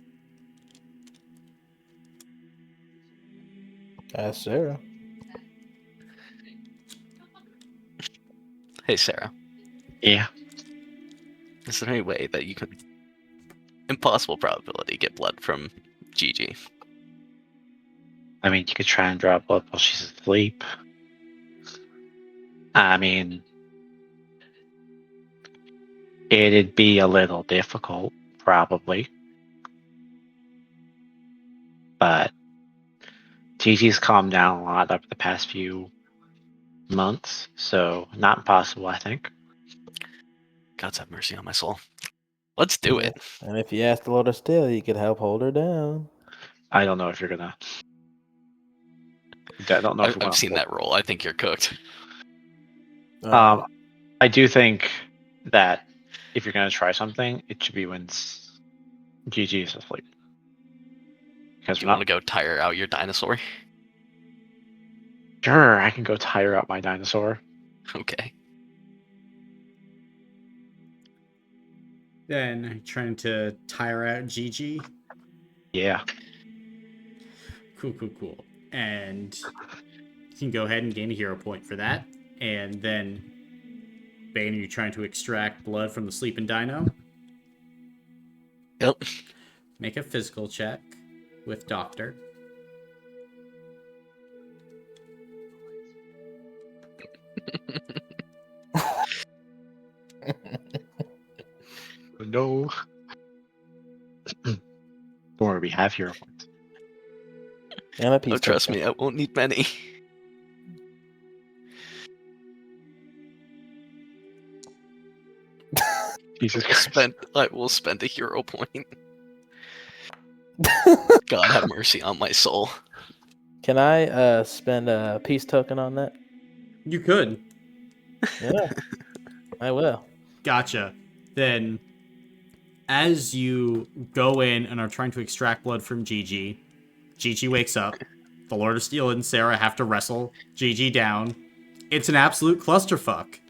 Ask Sarah. Hey, Sarah. Yeah. Is there any way that you could, impossible probability, get blood from Gigi? I mean, you could try and draw blood while she's asleep. I mean, it'd be a little difficult, probably. But Gigi's calmed down a lot over the past few months, so not impossible, I think. God's have mercy on my soul. Let's do it. And if you ask the Lord of Steel, you could help hold her down. I don't know if you're gonna. I don't know if I've seen that roll. I think you're cooked. I do think that if you're gonna try something, it should be when Gigi is asleep. Because Do you want to go tire out your dinosaur? Sure, I can go tire out my dinosaur. Okay. Then trying to tire out Gigi. Yeah. Cool. And you can go ahead and gain a hero point for that. And then, Bane, are you trying to extract blood from the sleeping dino? Yep. Make a physical check with Doctor. No. Don't worry, we have hero points. And a piece Oh, trust token. me, I won't need many. Jesus Christ. I will spend a hero point. God have mercy on my soul. Can I spend a peace token on that? You could. Yeah, I will. Gotcha. Then, as you go in and are trying to extract blood from Gigi, Gigi wakes up. The Lord of Steel and Sarah have to wrestle Gigi down. It's an absolute clusterfuck.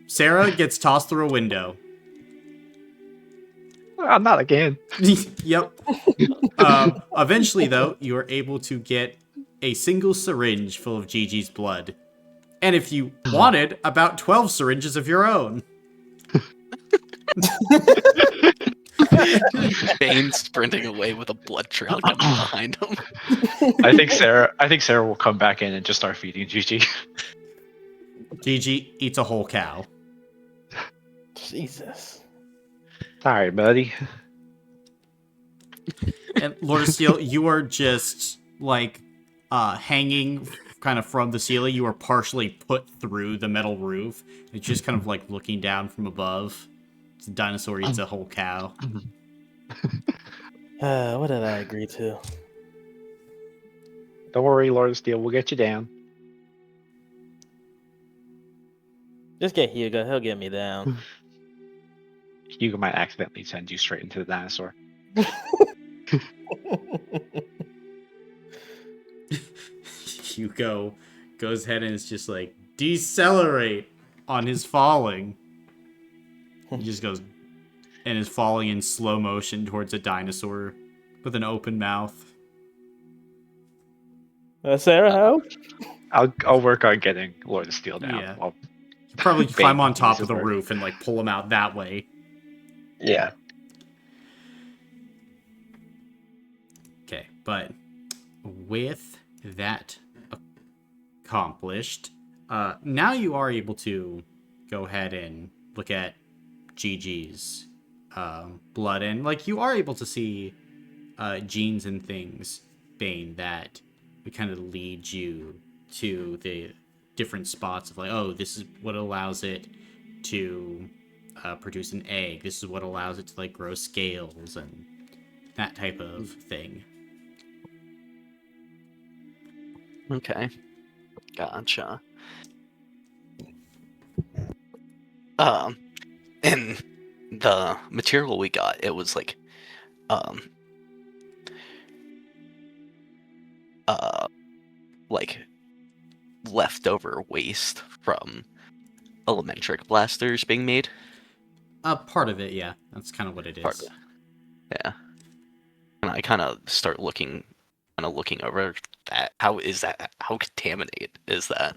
Sarah gets tossed through a window. I'm not again. Yep. Eventually, though, you are able to get a single syringe full of Gigi's blood. And if you wanted, about 12 syringes of your own. Bane sprinting away with a blood trail coming behind him. I think Sarah will come back in and just start feeding Gigi. Gigi eats a whole cow. Jesus. Sorry, buddy. And Lord of Steel, you are just like hanging kind of from the ceiling. You are partially put through the metal roof. It's just kind of like looking down from above. The dinosaur eats a whole cow. What did I agree to? Don't worry, Lord of Steel, we'll get you down. Just get Hugo. He'll get me down. Hugo might accidentally send you straight into the dinosaur. Hugo goes ahead and is just like, decelerate on his falling. He just goes and is falling in slow motion towards a dinosaur with an open mouth. Sarah, help? I'll work on getting Lord of Steel down. Yeah. Well, Probably Bane climb on top continues of the his work. roof and like pull him out that way. Yeah. Okay, but with that accomplished, now you are able to go ahead and look at Gigi's blood, and like you are able to see genes and things, Bane, that would kind of lead you to the different spots of like, oh, this is what allows it to produce an egg. This is what allows it to like grow scales and that type of thing. Okay. Gotcha. And the material we got, it was like, like leftover waste from elementric blasters being made. Part of it, yeah. That's kind of what it Part is. of it. Yeah. And I kind of start looking over that. How contaminated is that?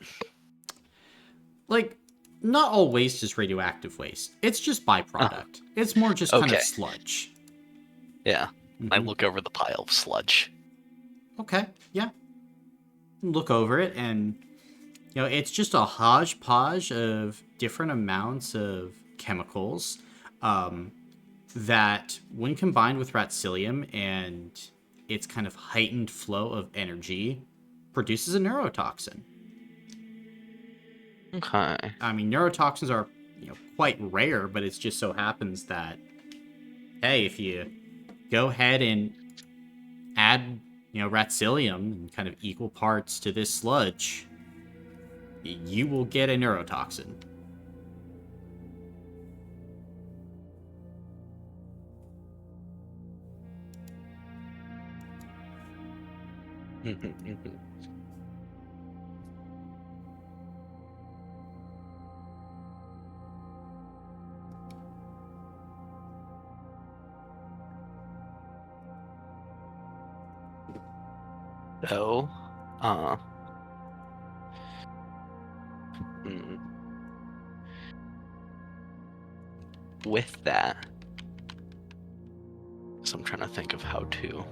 Like, not all waste is radioactive waste. It's just byproduct. It's more just kind of Okay. sludge. Yeah. I Mhm. look over the pile of sludge. Okay, yeah. Look over it, and it's just a hodgepodge of different amounts of chemicals that, when combined with ratsilium and its kind of heightened flow of energy, produces a neurotoxin. Okay. I mean, neurotoxins are quite rare, but it just so happens that, hey, if you go ahead and add ratsilium in kind of equal parts to this sludge, you will get a neurotoxin. So, uh, mm, with that, so I'm trying to think of how to.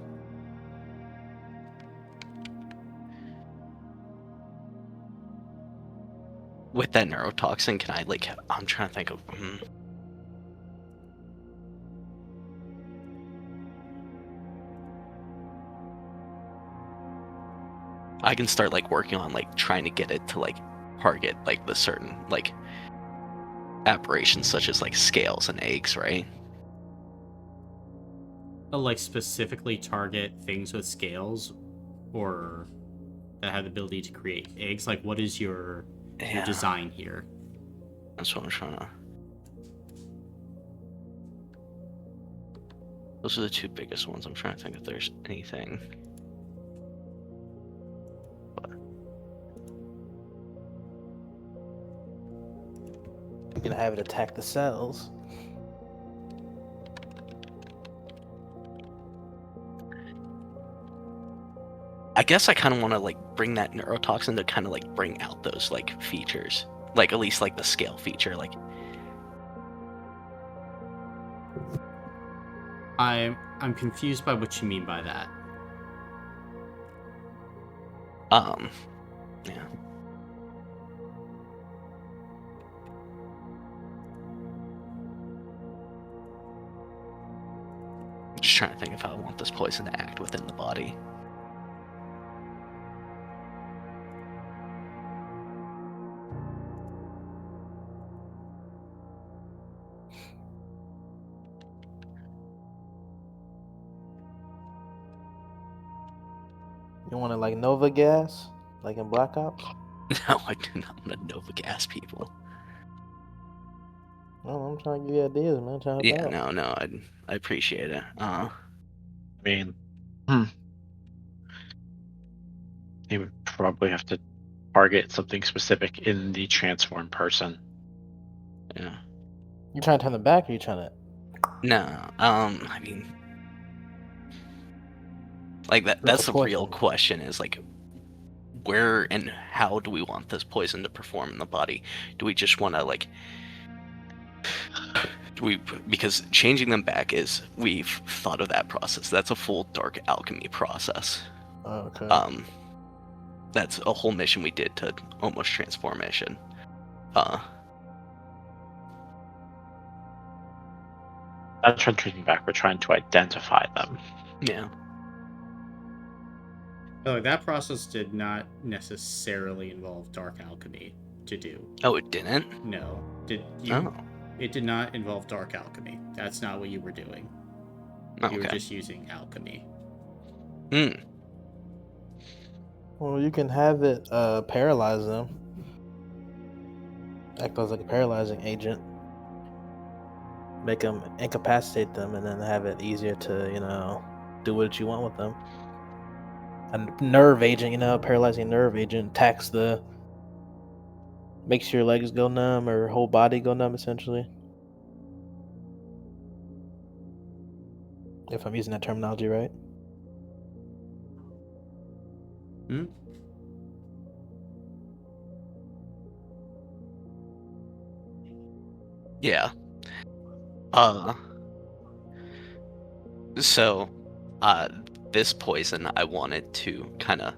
With that neurotoxin, can I like? I'm trying to think of. I can start like working on like trying to get it to like target like the certain like aberrations such as like scales and eggs, right? Like specifically target things with scales, or that have the ability to create eggs. Like, what is your Yeah, design here? that's what I'm trying to. Those are the two biggest ones. I'm trying to think if there's anything. You can have it attack the cells. I guess I kind of want to like bring that neurotoxin to kind of like bring out those like features, like at least like the scale feature, like. I'm confused by what you mean by that. Yeah. I'm just trying to think if I want this poison to act within the body. You want it like Nova gas, like in Black Ops? No, I do not want to Nova gas people. Oh, I'm trying to give you ideas, man. Trying to help Yeah, out. no, I appreciate it. I mean, he would probably have to target something specific in the transformed person. Yeah. You trying to turn them back, or you trying to? No, I mean, like What's that's the the real poison? question is like, where and how do we want this poison to perform in the body? Do we just want to like, because changing them back is, we've thought of that process. That's a full dark alchemy process. Oh, okay. That's a whole mission we did to almost transformation. Not trying to take them back. We're trying to identify them. Yeah. Oh, that process did not necessarily involve dark alchemy to do. Oh, it didn't? No. Did you? Oh. It did not involve dark alchemy. That's not what you were doing. Oh, You were okay. just using alchemy. Well, you can have it paralyze them. Act as like a paralyzing agent. Make them incapacitate them, and then have it easier to, do what you want with them. A nerve agent, paralyzing nerve agent attacks makes your legs go numb or whole body go numb, essentially. If I'm using that terminology right. Hmm? Yeah. So, this poison, I wanted to kind of,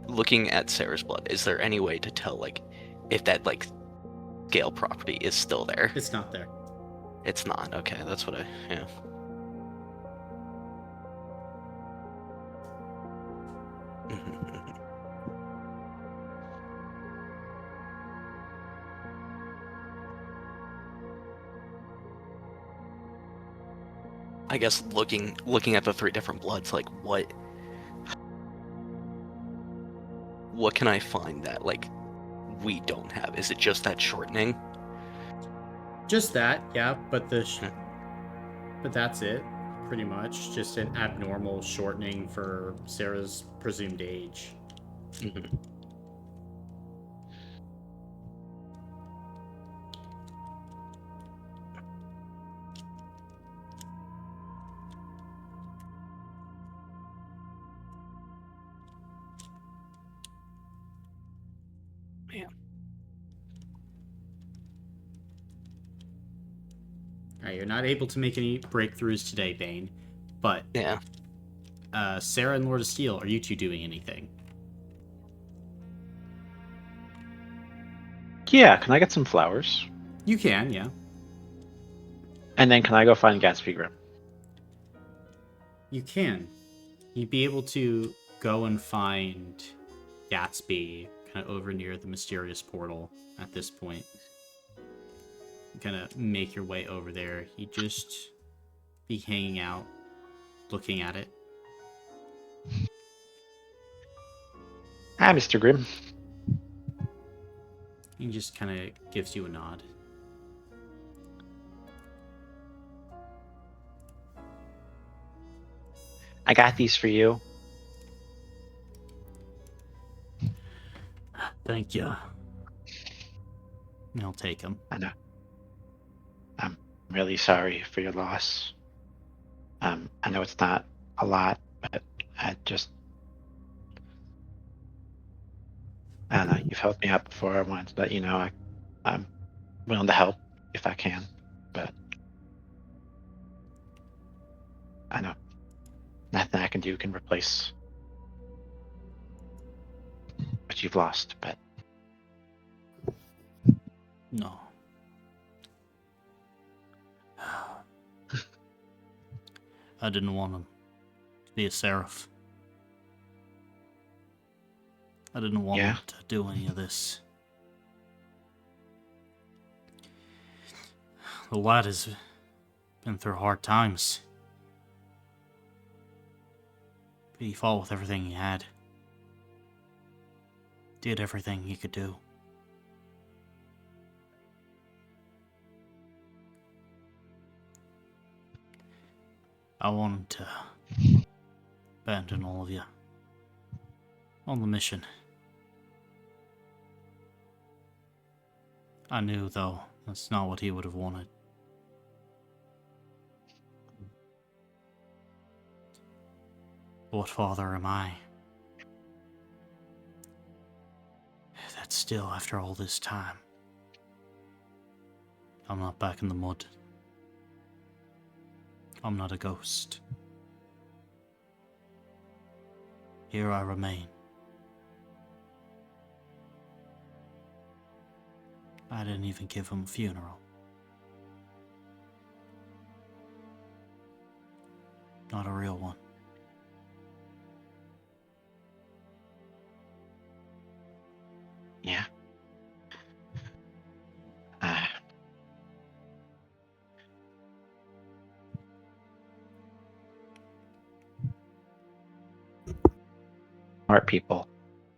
looking at Sarah's blood, is there any way to tell, like, if that, like, scale property is still there? It's not there. It's not. Okay, that's what yeah. I guess looking at the three different bloods, like, what can I find that, like, we don't have? Is it just that shortening? Just that, yeah. But Hmm. but that's it, pretty much. Just an abnormal shortening for Sarah's presumed age. Mhm. you're not able to make any breakthroughs today, Bane. But Yeah. Sarah and Lord of Steel, are you two doing anything? Yeah, can I get some flowers? You can, yeah. And then can I go find Gatsby Grim? You can. You'd be able to go and find Gatsby kind of over near the mysterious portal at this point. Kind of make your way over there. He'd just be hanging out, looking at it. Hi, Mr. Grim. He just kind of gives you a nod. I got these for you. Thank you. I'll take him. I know. I'm really sorry for your loss. I know it's not a lot, but I don't know. You've helped me out before. I wanted to let you know I'm willing to help if I can, but I know nothing I can do can replace what you've lost. But No. I didn't want him to be a seraph. I didn't want him to do any of this. The lad has been through hard times. But he fought with everything he had. Did everything he could do. I want him to abandon all of you on the mission. I knew, though, that's not what he would have wanted. What father am I? That still, after all this time, I'm not back in the mud. I'm not a ghost. Here I remain. I didn't even give him a funeral. Not a real one. yeah. Smart people,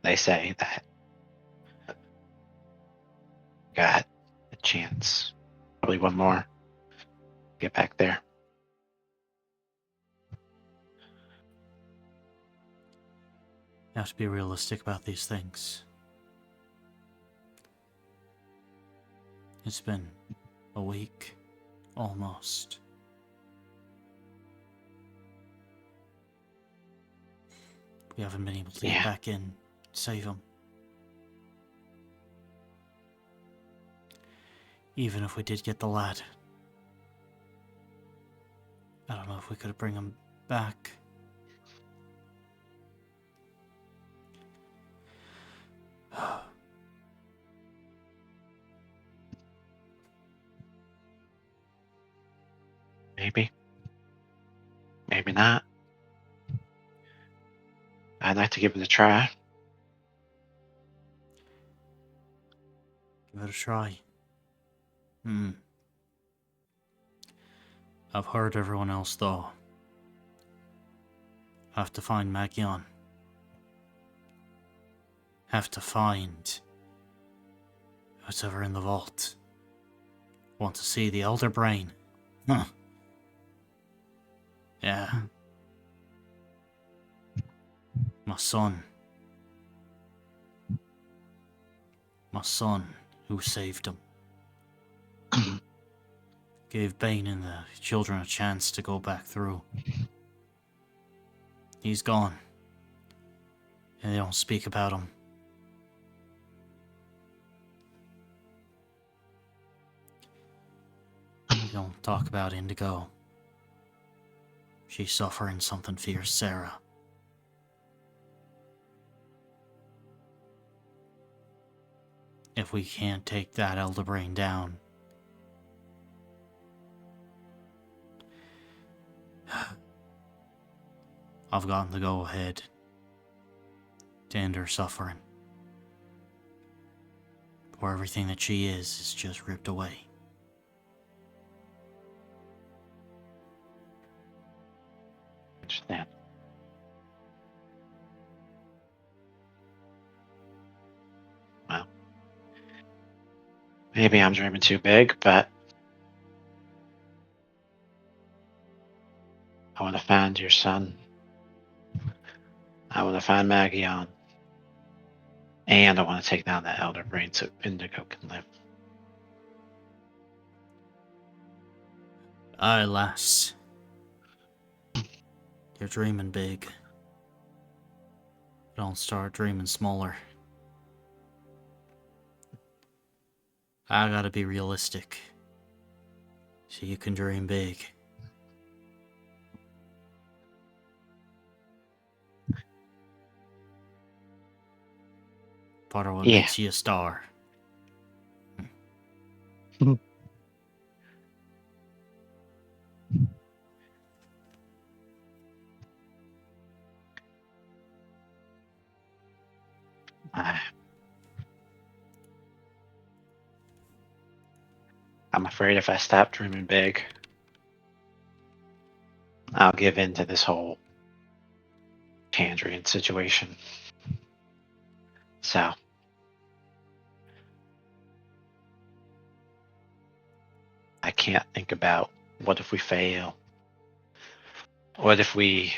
they say that got a chance, probably one more, get back there. You have to be realistic about these things. It's been a week, almost. We haven't been able to get back in, save him. Even if we did get the lad. I don't know if we could bring him back. Maybe. Maybe not. I'd like to give it a try. Give it a try. I've heard everyone else, though. Have to find Magion. Have to find what's ever in the vault. Want to see the Elder Brain. Huh. Yeah. My son. My son who saved him. Gave Bane and the children a chance to go back through. He's gone. And they don't speak about him. Don't talk about Indigo. She's suffering something fierce, Sarah. If we can't take that Elder Brain down, I've gotten the go-ahead to end her suffering. Or everything that she is just ripped away. Understand. Well, maybe I'm dreaming too big, but I want to find your son. I want to find Magion. And I want to take down that Elder Brain so Indigo can live. Aye, lass. You're dreaming big. Don't start dreaming smaller. I gotta be realistic. So you can dream big. Part of what Yeah. makes you a star. I'm afraid if I stop dreaming big, I'll give in to this whole Chandrian situation. So, I can't think about what if we fail? What if we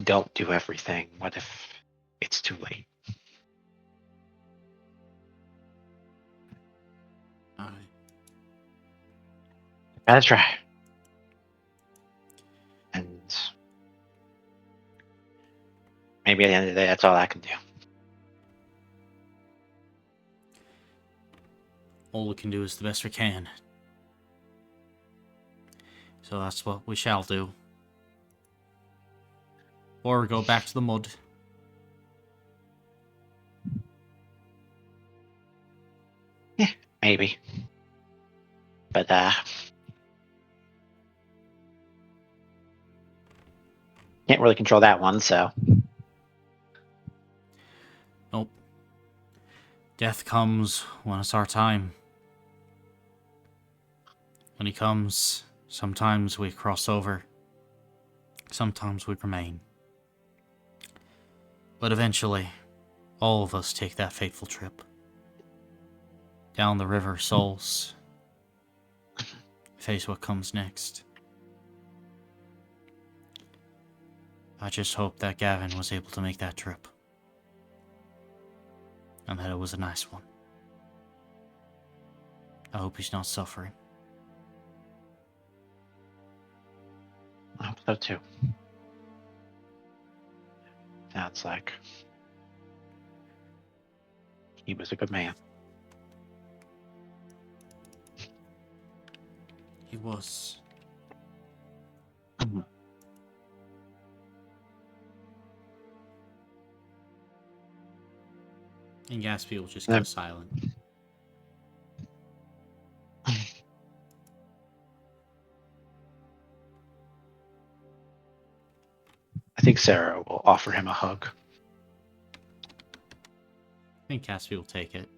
don't do everything? What if it's too late? Aye. That's right. And maybe at the end of the day, that's all I can do. All we can do is the best we can. So that's what we shall do. Or we go back to the mud. Maybe. But, can't really control that one, so. Nope. Death comes when it's our time. When he comes, sometimes we cross over. Sometimes we remain. But eventually, all of us take that fateful trip. Down the river of souls. Face what comes next. I just hope that Gavin was able to make that trip. And that it was a nice one. I hope he's not suffering. I hope so too. Sounds like he was a good man. He was. Mhm. And Gatsby will just Yep. go silent. I think Sarah will offer him a hug. I think Gatsby will take it.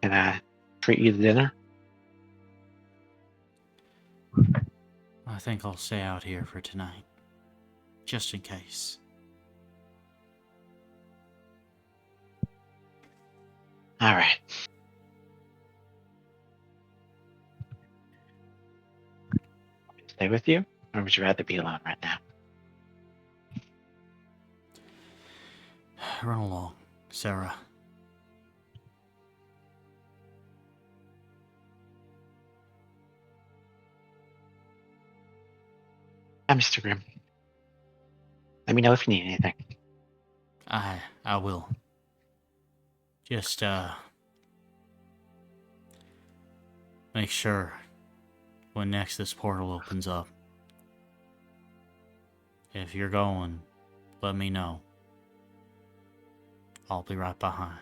Can I treat you to dinner? I think I'll stay out here for tonight. Just in case. All right. Stay with you, or would you rather be alone right now? Run along, Sarah. Hi, Mr. Grimm. Let me know if you need anything. I will. Just, make sure when next this portal opens up, if you're going, let me know. I'll be right behind.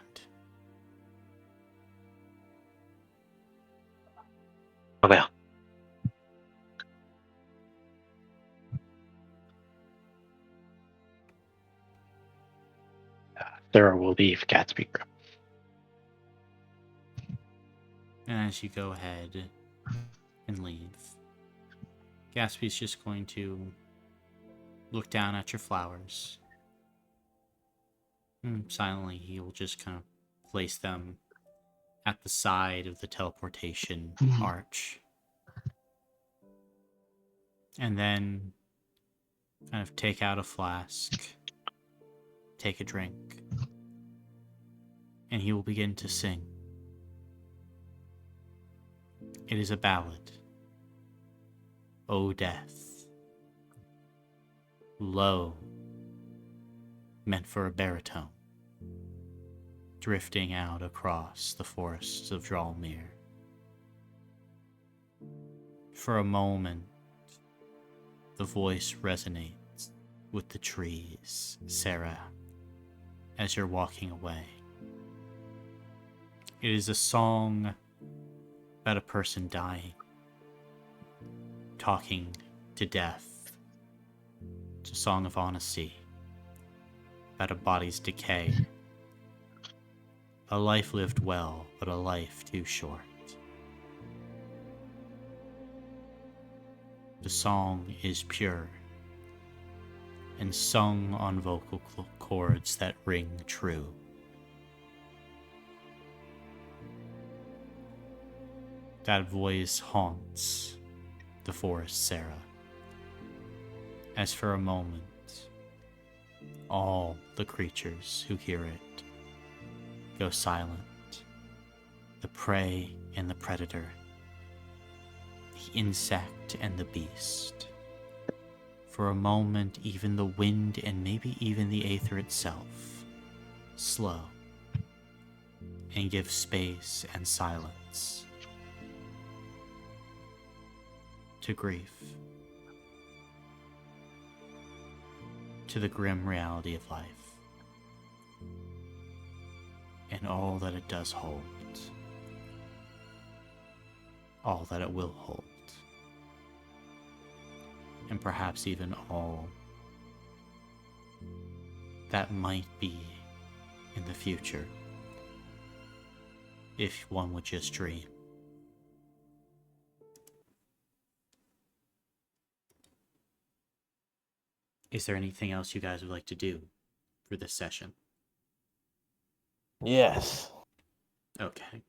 I will. Sarah will leave Gatsby Group. And as you go ahead and leave, Gatsby's just going to look down at your flowers. And silently, he will just kind of place them at the side of the teleportation arch. And then kind of take out a flask, take a drink, and he will begin to sing. It is a ballad. O death. Low. Meant for a baritone. Drifting out across the forests of Dralmir. For a moment, the voice resonates with the trees, Sarah, as you're walking away. It is a song about a person dying, talking to death. It's a song of honesty, about a body's decay. A life lived well, but a life too short. The song is pure and sung on vocal chords that ring true. That voice haunts the forest, Sarah. As for a moment, all the creatures who hear it go silent. The prey and the predator, the insect and the beast. For a moment, even the wind and maybe even the aether itself slow and give space and silence to grief, to the grim reality of life, and all that it does hold, all that it will hold, and perhaps even all that might be in the future, if one would just dream. Is there anything else you guys would like to do for this session? Yes. Okay.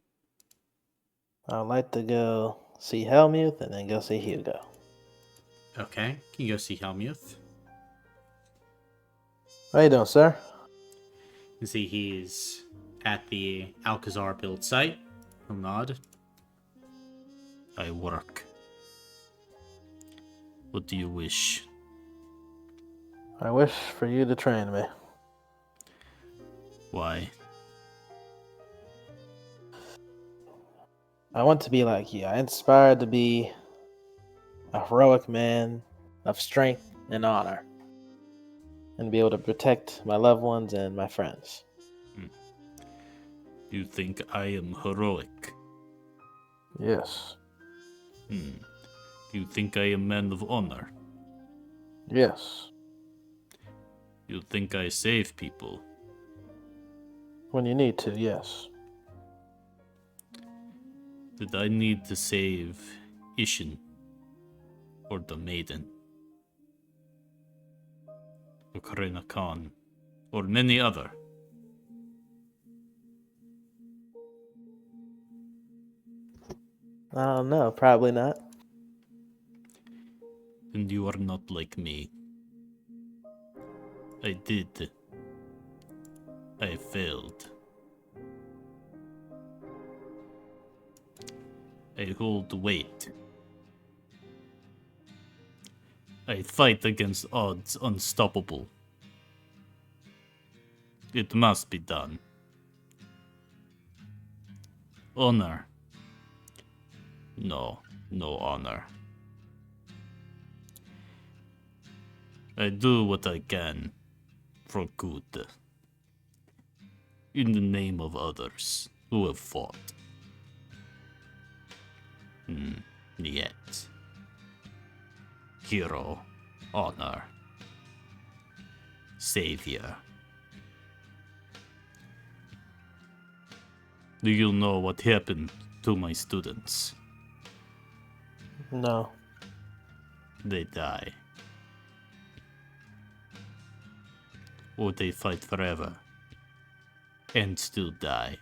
I'd like to go see Helmuth and then go see Hugo. Okay. Can you go see Helmuth? How you doing, sir? You see he's at the Alcazar build site. He'll nod. I work. What do you wish? I wish for you to train me. Why? I want to be like you. I inspired to be a heroic man of strength and honor, and be able to protect my loved ones and my friends. You think I am heroic? Yes. You think I am a man of honor? Yes. You think I save people? When you need to, yes. Did I need to save Ishin? Or the maiden? Or Karina Khan? Or many other? I don't know. Probably not. And you are not like me. I did. I failed. I hold weight. I fight against odds unstoppable. It must be done. Honor. No, no honor. I do what I can for good. In the name of others who have fought. Yet. Hero. Honor. Savior. Do you know what happened to my students? No. They die. Or they fight forever. And still die.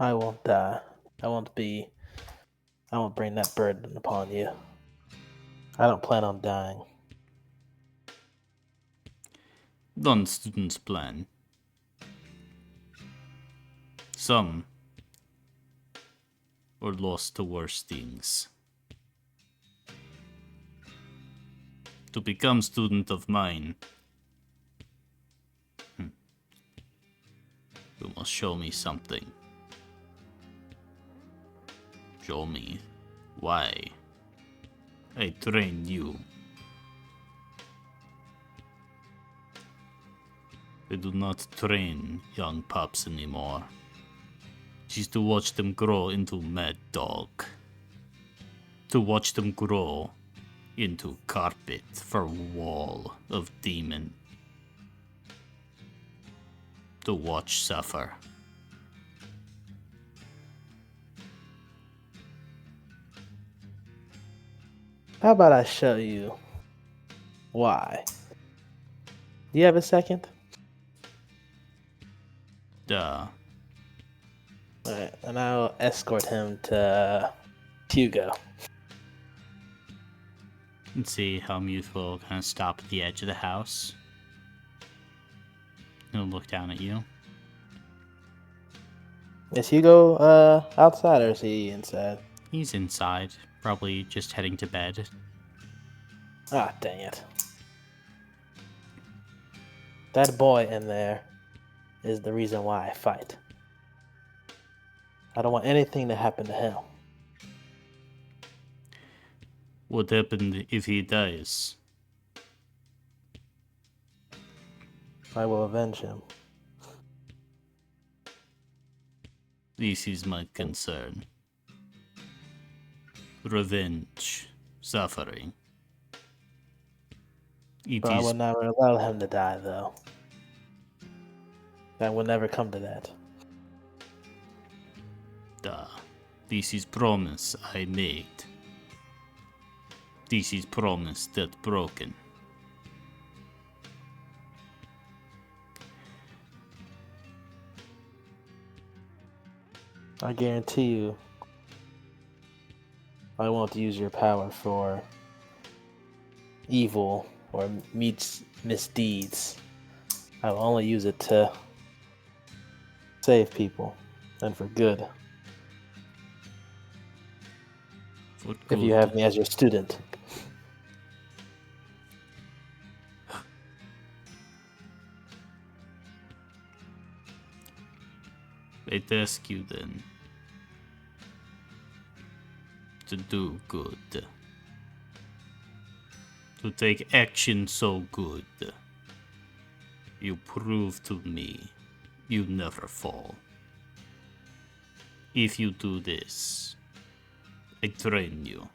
I won't die. I won't bring that burden upon you. I don't plan on dying. None students plan. Some are lost to worse things. To become student of mine, you must show me something. Show me why I train you. I do not train young pups anymore. Just to watch them grow into mad dog. To watch them grow into carpet for wall of demon. To watch suffer. How about I show you why? Do you have a second? Duh. Alright, and I'll escort him to Hugo. And see how Muth will kind of stop at the edge of the house. He'll look down at you. Is Hugo outside or is he inside? He's inside, probably just heading to bed. Ah, dang it. That boy in there is the reason why I fight. I don't want anything to happen to him. What happened if he dies? I will avenge him. This is my concern. Revenge. Suffering. It But I is will never allow him to die, though. That will never come to that. This is promise I made. This is promise that broken. I guarantee you, I won't use your power for evil or misdeeds. I will only use it to save people and for good. For If you good. have me as your student. I'd ask you then to do good. To take action so good. You prove to me you never fall. If you do this, I train you.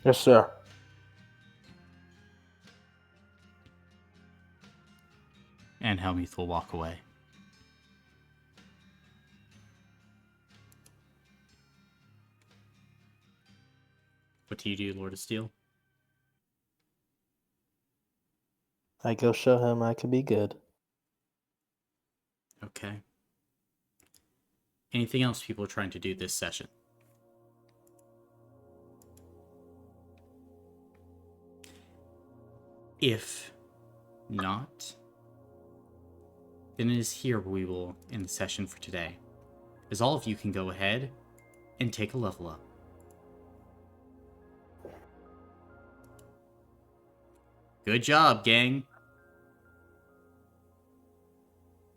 Yes, sir. And Helmuth will walk away. What do you do, Lord of Steel? I go show him I can be good. Okay. Anything else people are trying to do this session? If not, then it is here where we will end the session for today. As all of you can go ahead and take a level up. Good job, gang.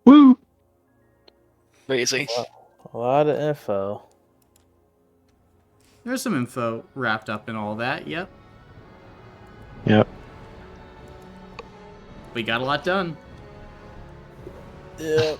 Woo! Crazy. A lot of info. There's some info wrapped up in all that, yep. Yep. We got a lot done. Yep.